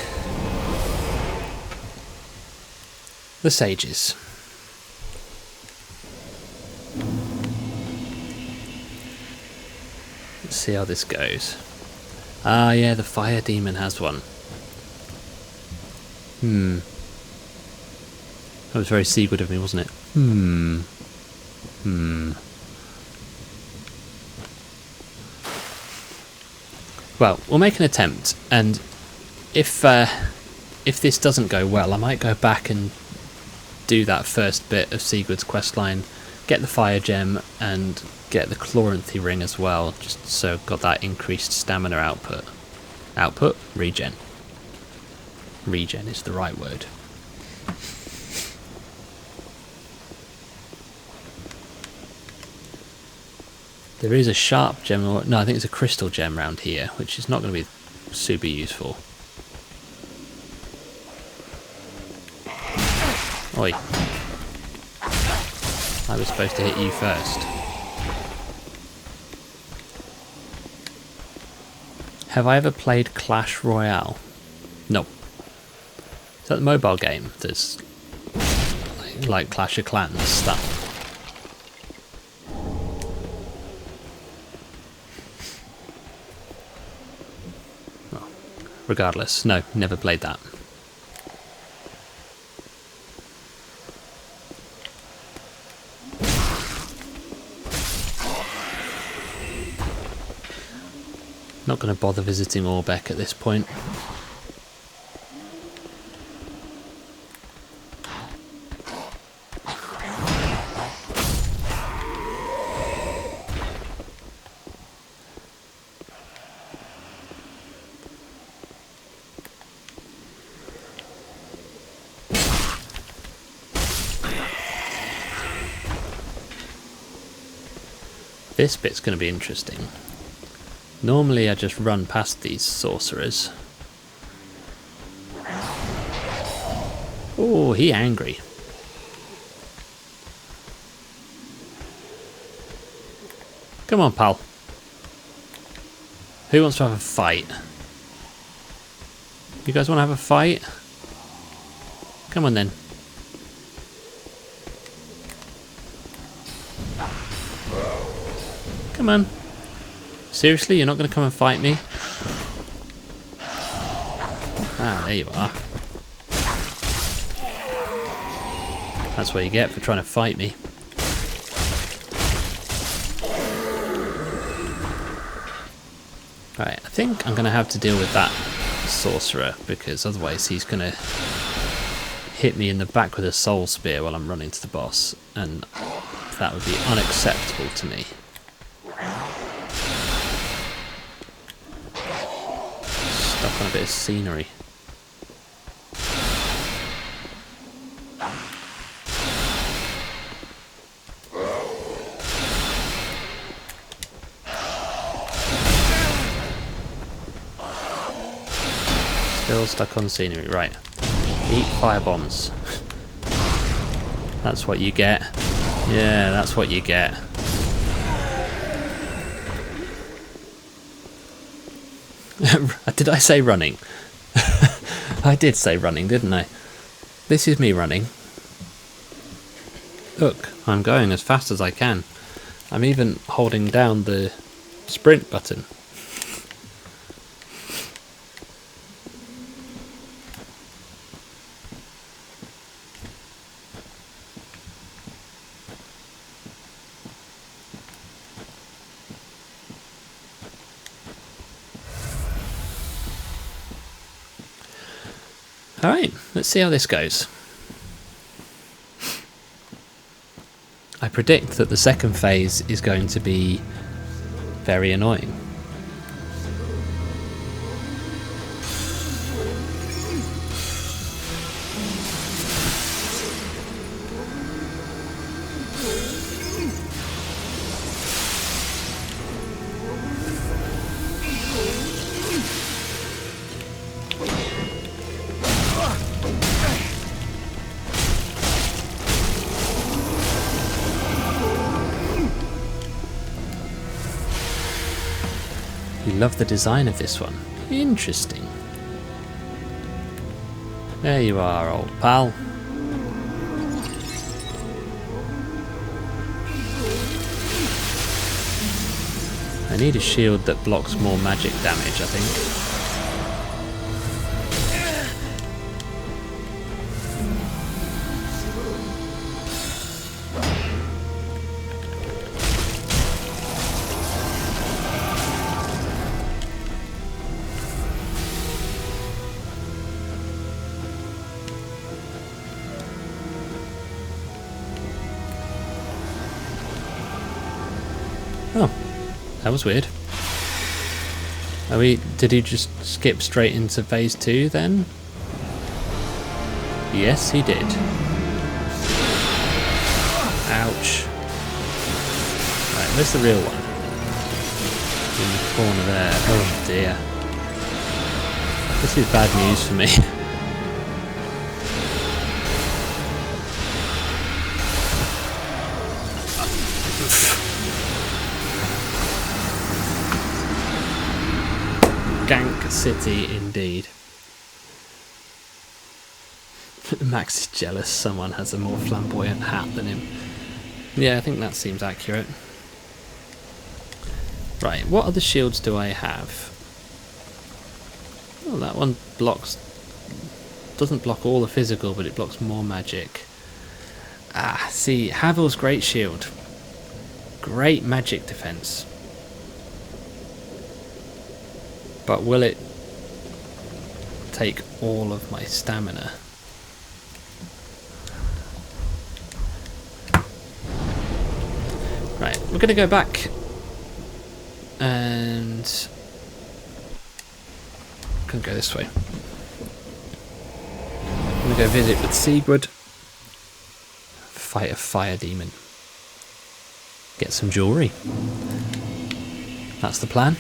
The sages. Let's see how this goes. Ah, yeah, the fire demon has one. That was very seaward of me, wasn't it? Well, we'll make an attempt, and if this doesn't go well, I might go back and do that first bit of Sigurd's questline, get the fire gem, and get the Chloranthy ring as well, just so I've got that increased stamina output. Output? Regen. Regen is the right word. There is a sharp gem, or no, I think it's a crystal gem around here, which is not going to be super useful. Oi. I was supposed to hit you first. Have I ever played Clash Royale? No. Is that the mobile game that's like Clash of Clans stuff? Well, regardless, no, never played that. Not going to bother visiting Orbeck at this point. This bit's going to be interesting. Normally I just run past these sorcerers. Oh, he angry. Come on, pal. Who wants to have a fight? You guys want to have a fight? Come on then. Come on. Seriously, you're not going to come and fight me? Ah, there you are. That's what you get for trying to fight me. Right, I think I'm going to have to deal with that sorcerer, because otherwise he's going to hit me in the back with a soul spear while I'm running to the boss, and that would be unacceptable to me. Stuck on a bit of scenery. Still stuck on scenery, right. Eat fire bombs. That's what you get. Yeah, that's what you get. Did I say running? I did say running, didn't I? This is me running. Look, I'm going as fast as I can. I'm even holding down the sprint button. Alright, let's see how this goes. I predict that the second phase is going to be very annoying. You love the design of this one. Interesting. There you are, old pal. I need a shield that blocks more magic damage, I think. Oh, that was weird. Did he just skip straight into phase 2 then? Yes, he did. Ouch. Right, where's the real one? In the corner there. Oh dear. This is bad news for me. Gank City indeed. Max is jealous someone has a more flamboyant hat than him. Yeah, I think that seems accurate. Right, what other shields do I have? Oh, that one doesn't block all the physical, but it blocks more magic. Ah, see, Havel's Great Shield. Great magic defense. But will it take all of my stamina? Right, we're going to go back and I'm going to go this way. I'm going to go visit with Sigurd, fight a fire demon, get some jewellery. That's the plan.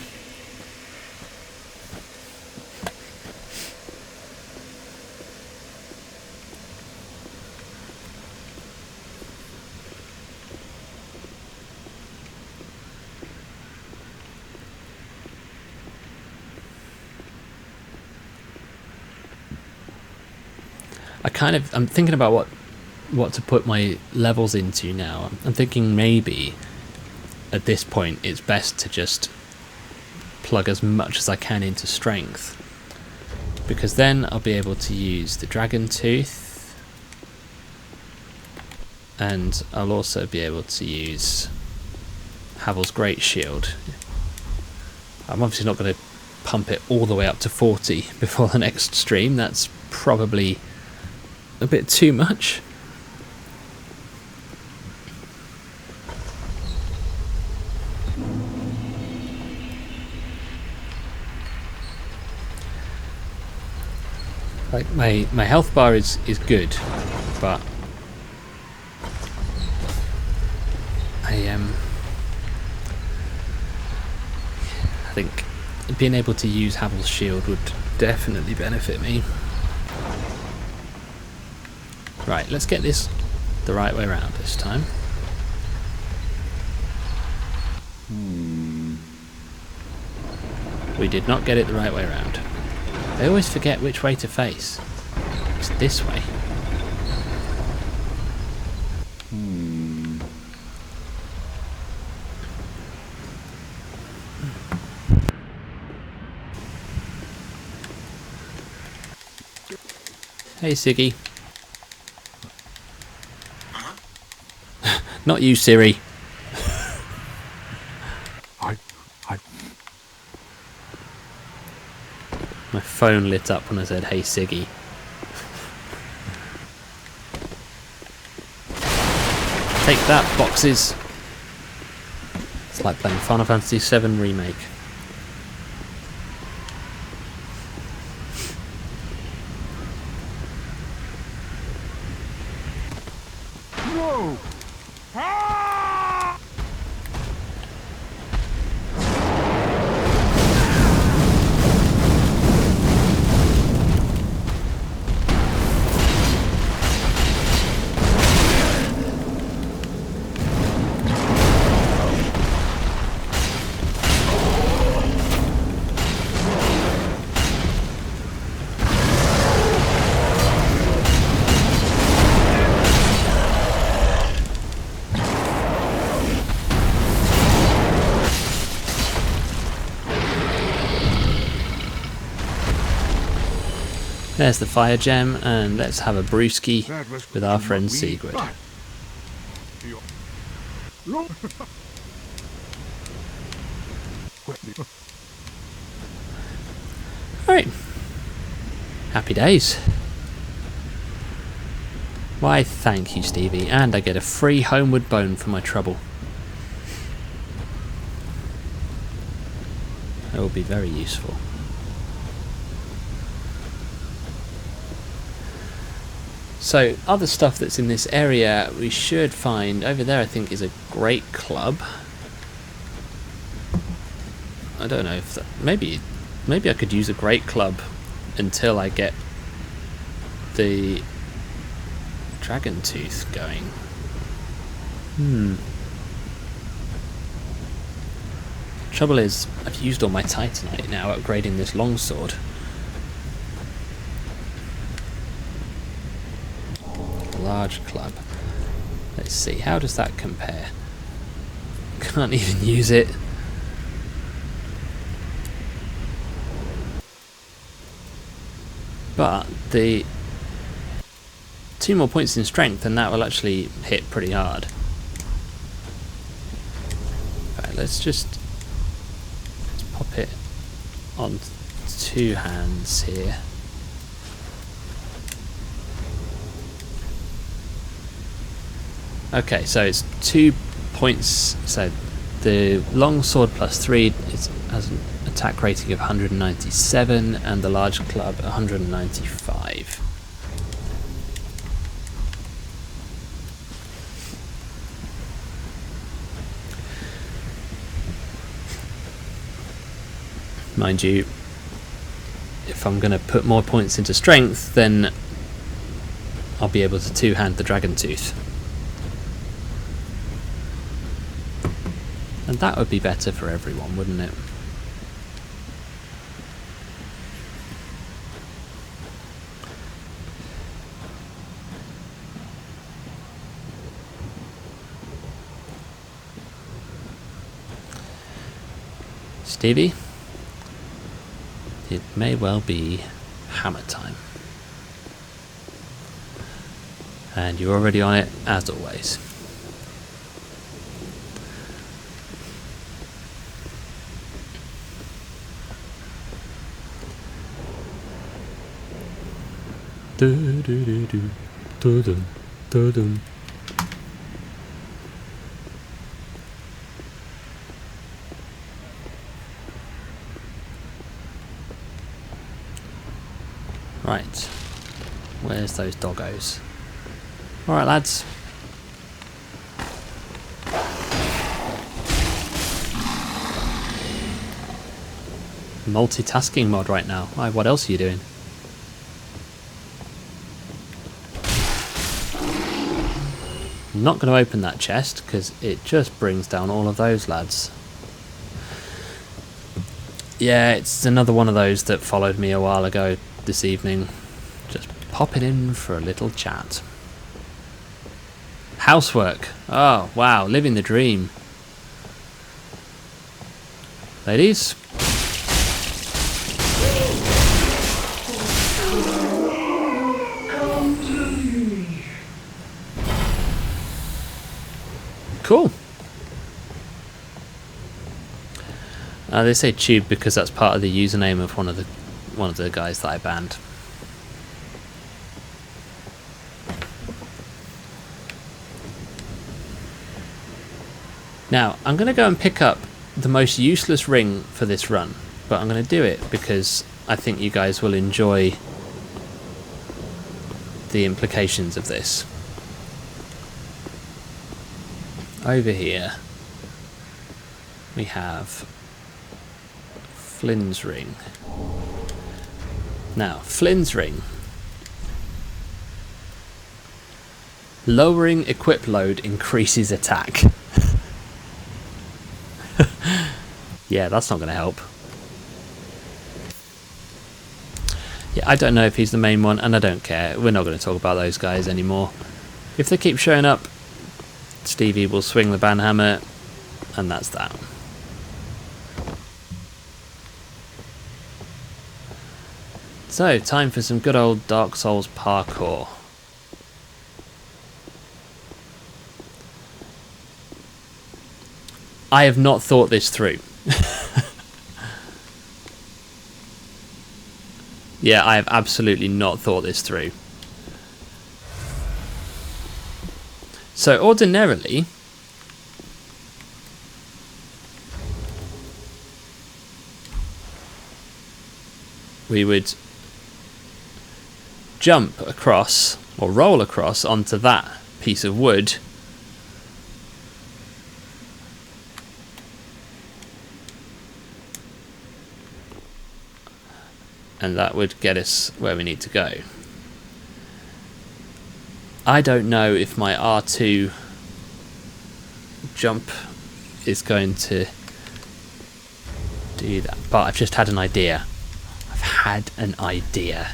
I'm thinking about what to put my levels into now. I'm thinking maybe at this point it's best to just plug as much as I can into strength, because then I'll be able to use the dragon tooth, and I'll also be able to use Havel's Great Shield. I'm obviously not going to pump it all the way up to 40 before the next stream. That's probably a bit too much. Like my health bar is good, but I think being able to use Havel's shield would definitely benefit me. Right, let's get this the right way around this time. We did not get it the right way around. I always forget which way to face. It's this way. Hey Siggy. Not you, Siri. I My phone lit up when I said, hey Siggy. Take that, boxes. It's like playing Final Fantasy VII Remake. no. There's the fire gem, and let's have a brewski That was with our friend we Sigurd. thought. Look. Alright. Happy days. Why, thank you, Stevie, and I get a free homeward bone for my trouble. That will be very useful. So, other stuff that's in this area we should find. Over there I think is a great club. I don't know if that... Maybe I could use a great club until I get the dragon tooth going. Trouble is, I've used all my titanite now upgrading this longsword. Large club. Let's see, how does that compare? Can't even use it. But the 2 more points in strength and that will actually hit pretty hard. Right, let's pop it on 2 hands here. Okay, so it's 2 points. So the longsword plus 3 has an attack rating of 197, and the large club 195. Mind you, if I'm going to put more points into strength, then I'll be able to 2-hand the dragon tooth. And that would be better for everyone, wouldn't it? Stevie, it may well be hammer time. And you're already on it, as always. Do do do do do do do do. Right, where's those doggos? Alright lads. Multitasking mod right now. Why, what else are you doing? I'm not going to open that chest because it just brings down all of those lads. Yeah, it's another one of those that followed me a while ago this evening. Just popping in for a little chat. Housework. Oh, wow, living the dream. Ladies? Cool. They say tube because that's part of the username of one of the guys that I banned. Now, I'm going to go and pick up the most useless ring for this run, but I'm going to do it because I think you guys will enjoy the implications of this. Over here, we have Flynn's ring. Now, Flynn's ring. Lowering equip load increases attack. Yeah, that's not going to help. Yeah, I don't know if he's the main one, and I don't care. We're not going to talk about those guys anymore. If they keep showing up, Stevie will swing the banhammer, and that's that. So, time for some good old Dark Souls parkour. I have not thought this through. Yeah, I have absolutely not thought this through. So ordinarily, we would jump across or roll across onto that piece of wood. And that would get us where we need to go. I don't know if my R2 jump is going to do that, but I've just had an idea. I've had an idea.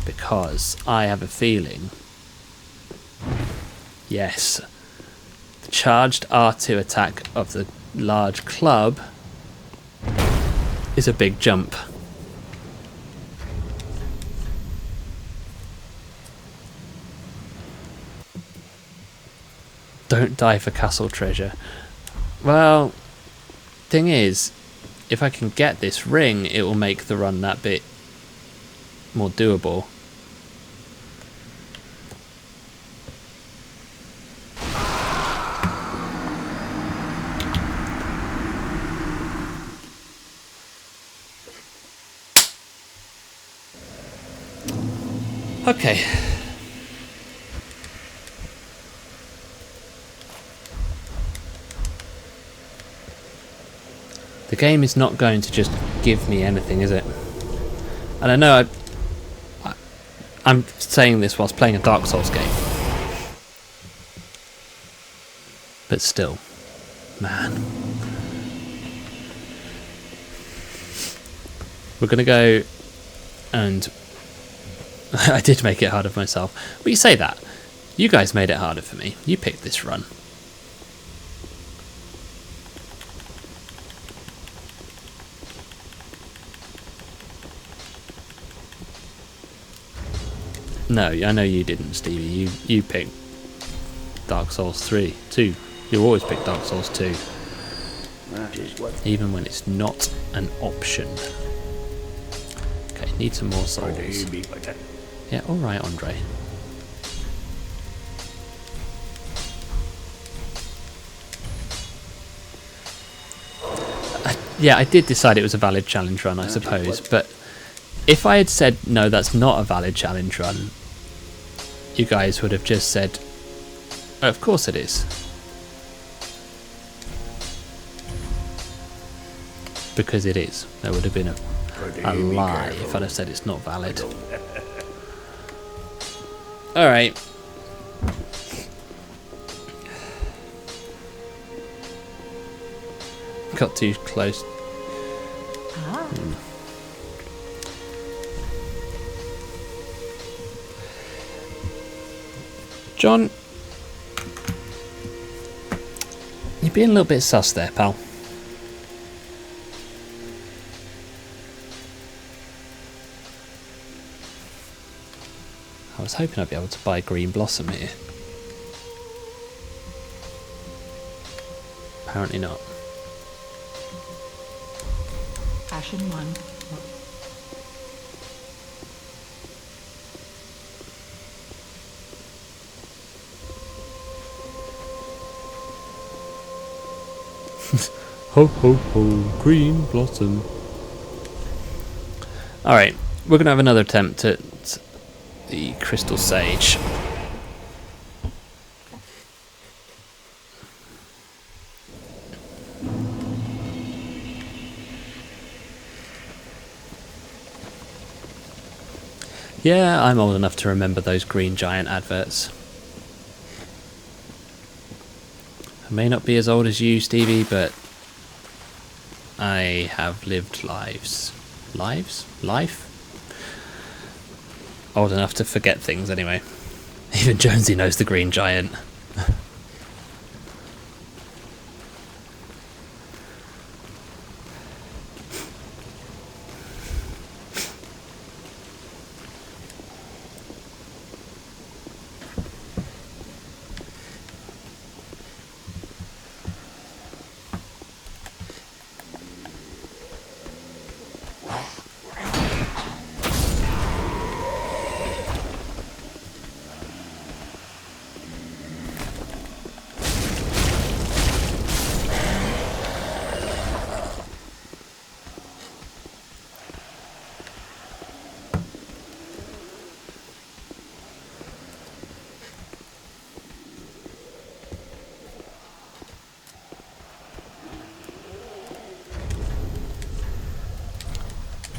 Because I have a feeling, yes, the charged R2 attack of the large club is a big jump. Don't die for castle treasure. Well, thing is, if I can get this ring, it will make the run that bit more doable. Okay. The game is not going to just give me anything, is it? And I know I'm saying this whilst playing a Dark Souls game. But still, man. We're going to go and... I did make it harder for myself. But you say that. You guys made it harder for me. You picked this run. No, I know you didn't, Stevie. You picked Dark Souls 2. You always pick Dark Souls 2. That is what Even when it's not an option. Okay, need some more souls. be like that. Yeah, alright, Andre. Yeah, I did decide it was a valid challenge run, I suppose, but if I had said, no, that's not a valid challenge run, you guys would have just said, oh, of course it is. Because it is. There would have been a lie if I'd have said it's not valid. Alright. got too close. Ah, John, you're being a little bit sus there, pal. I was hoping I'd be able to buy green blossom here. Apparently not. Ashen one. Ho ho ho, green blossom. Alright, we're going to have another attempt at the crystal sage. Yeah, I'm old enough to remember those Green Giant adverts. I may not be as old as you, Stevie, but I have lived lives. Lives? Life? Old enough to forget things anyway. Even Jonesy knows the Green Giant.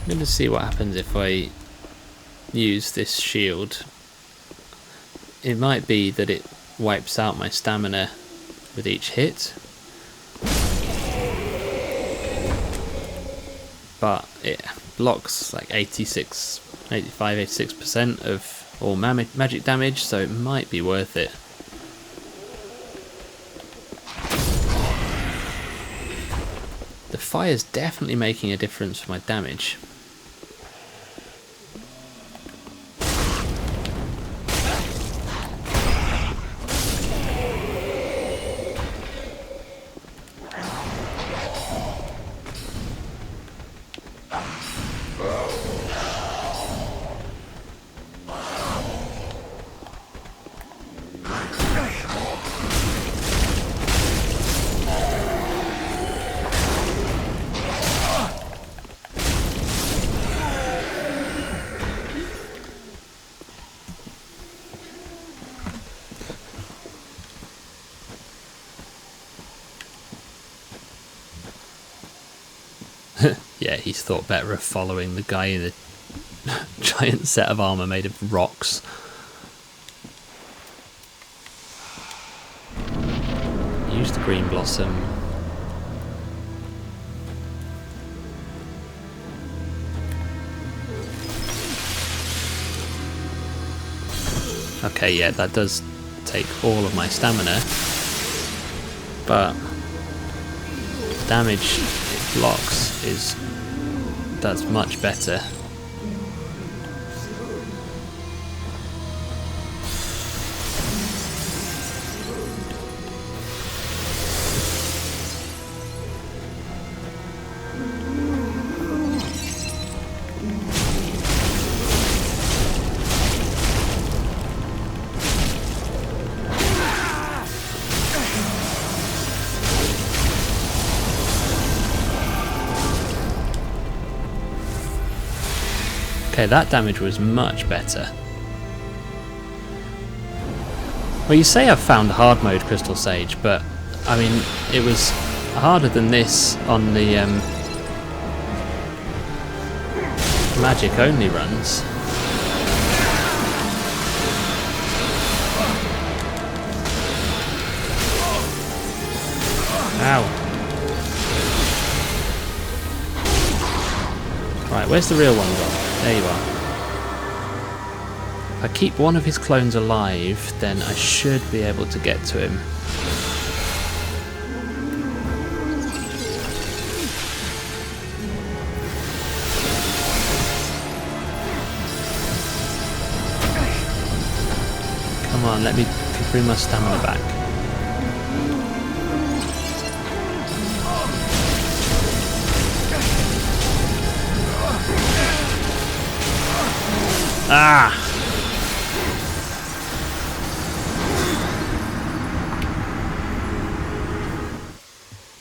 I'm going to see what happens if I use this shield. It might be that it wipes out my stamina with each hit, but it blocks like 85-86% of all magic damage, so it might be worth it. The fire's definitely making a difference for my damage. Yeah, he's thought better of following the guy in the giant set of armour made of rocks. Use the green blossom. Okay, yeah, that does take all of my stamina, but the damage it blocks that's much better. Okay, that damage was much better. Well, you say I've found hard mode Crystal Sage, but I mean, it was harder than this on the magic only runs. Ow. Where's the real one gone? There you are. If I keep one of his clones alive, then I should be able to get to him. Come on, let me bring my stamina back. Ah!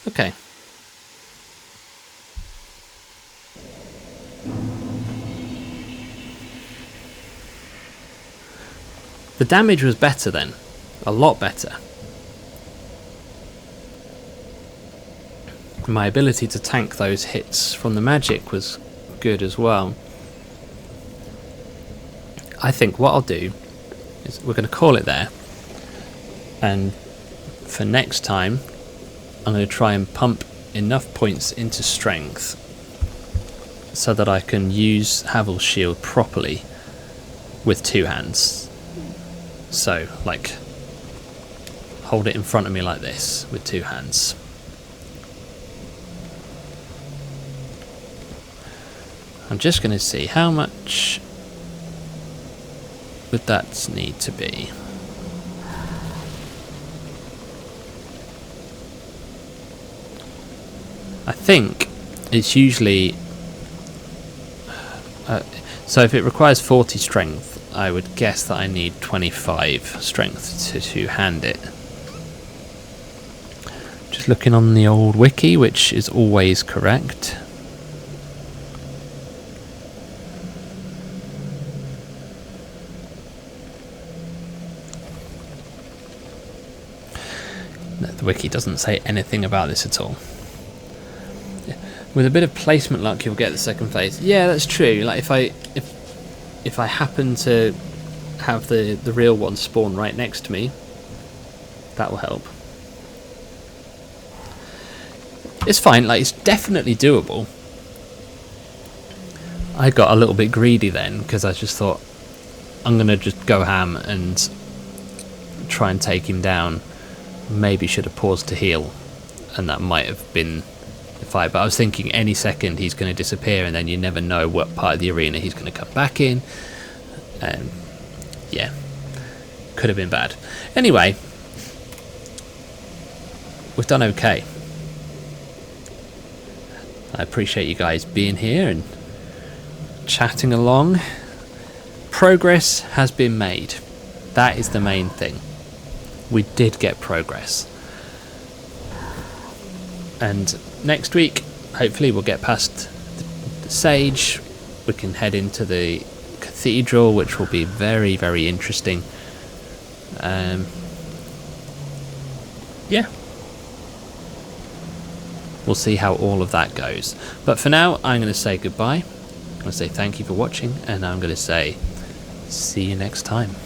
Okay. The damage was better then. A lot better. My ability to tank those hits from the magic was good as well. I think what I'll do is we're going to call it there, and for next time I'm going to try and pump enough points into strength so that I can use Havel's shield properly with two hands. So, like, hold it in front of me like this with two hands. I'm just going to see how much would that need to be. I think it's usually so if it requires 40 strength, I would guess that I need 25 strength to hand it. Just looking on the old wiki, which is always correct. The wiki doesn't say anything about this at all. With a bit of placement luck, you'll get the second phase. Yeah, that's true. Like if I happen to have the real one spawn right next to me, that will help. It's fine. Like, it's definitely doable. I got a little bit greedy then because I just thought I'm gonna just go ham and try and take him down. Maybe should have paused to heal, and that might have been the fight. But I was thinking any second he's going to disappear, and then you never know what part of the arena he's going to come back in. Yeah, could have been bad. Anyway, we've done okay. I appreciate you guys being here and chatting along. Progress has been made. That is the main thing. We did get progress. And next week, hopefully we'll get past the Sage. We can head into the Cathedral, which will be very, very interesting. Yeah. We'll see how all of that goes. But for now, I'm going to say goodbye. I'm going to say thank you for watching, and I'm going to say see you next time.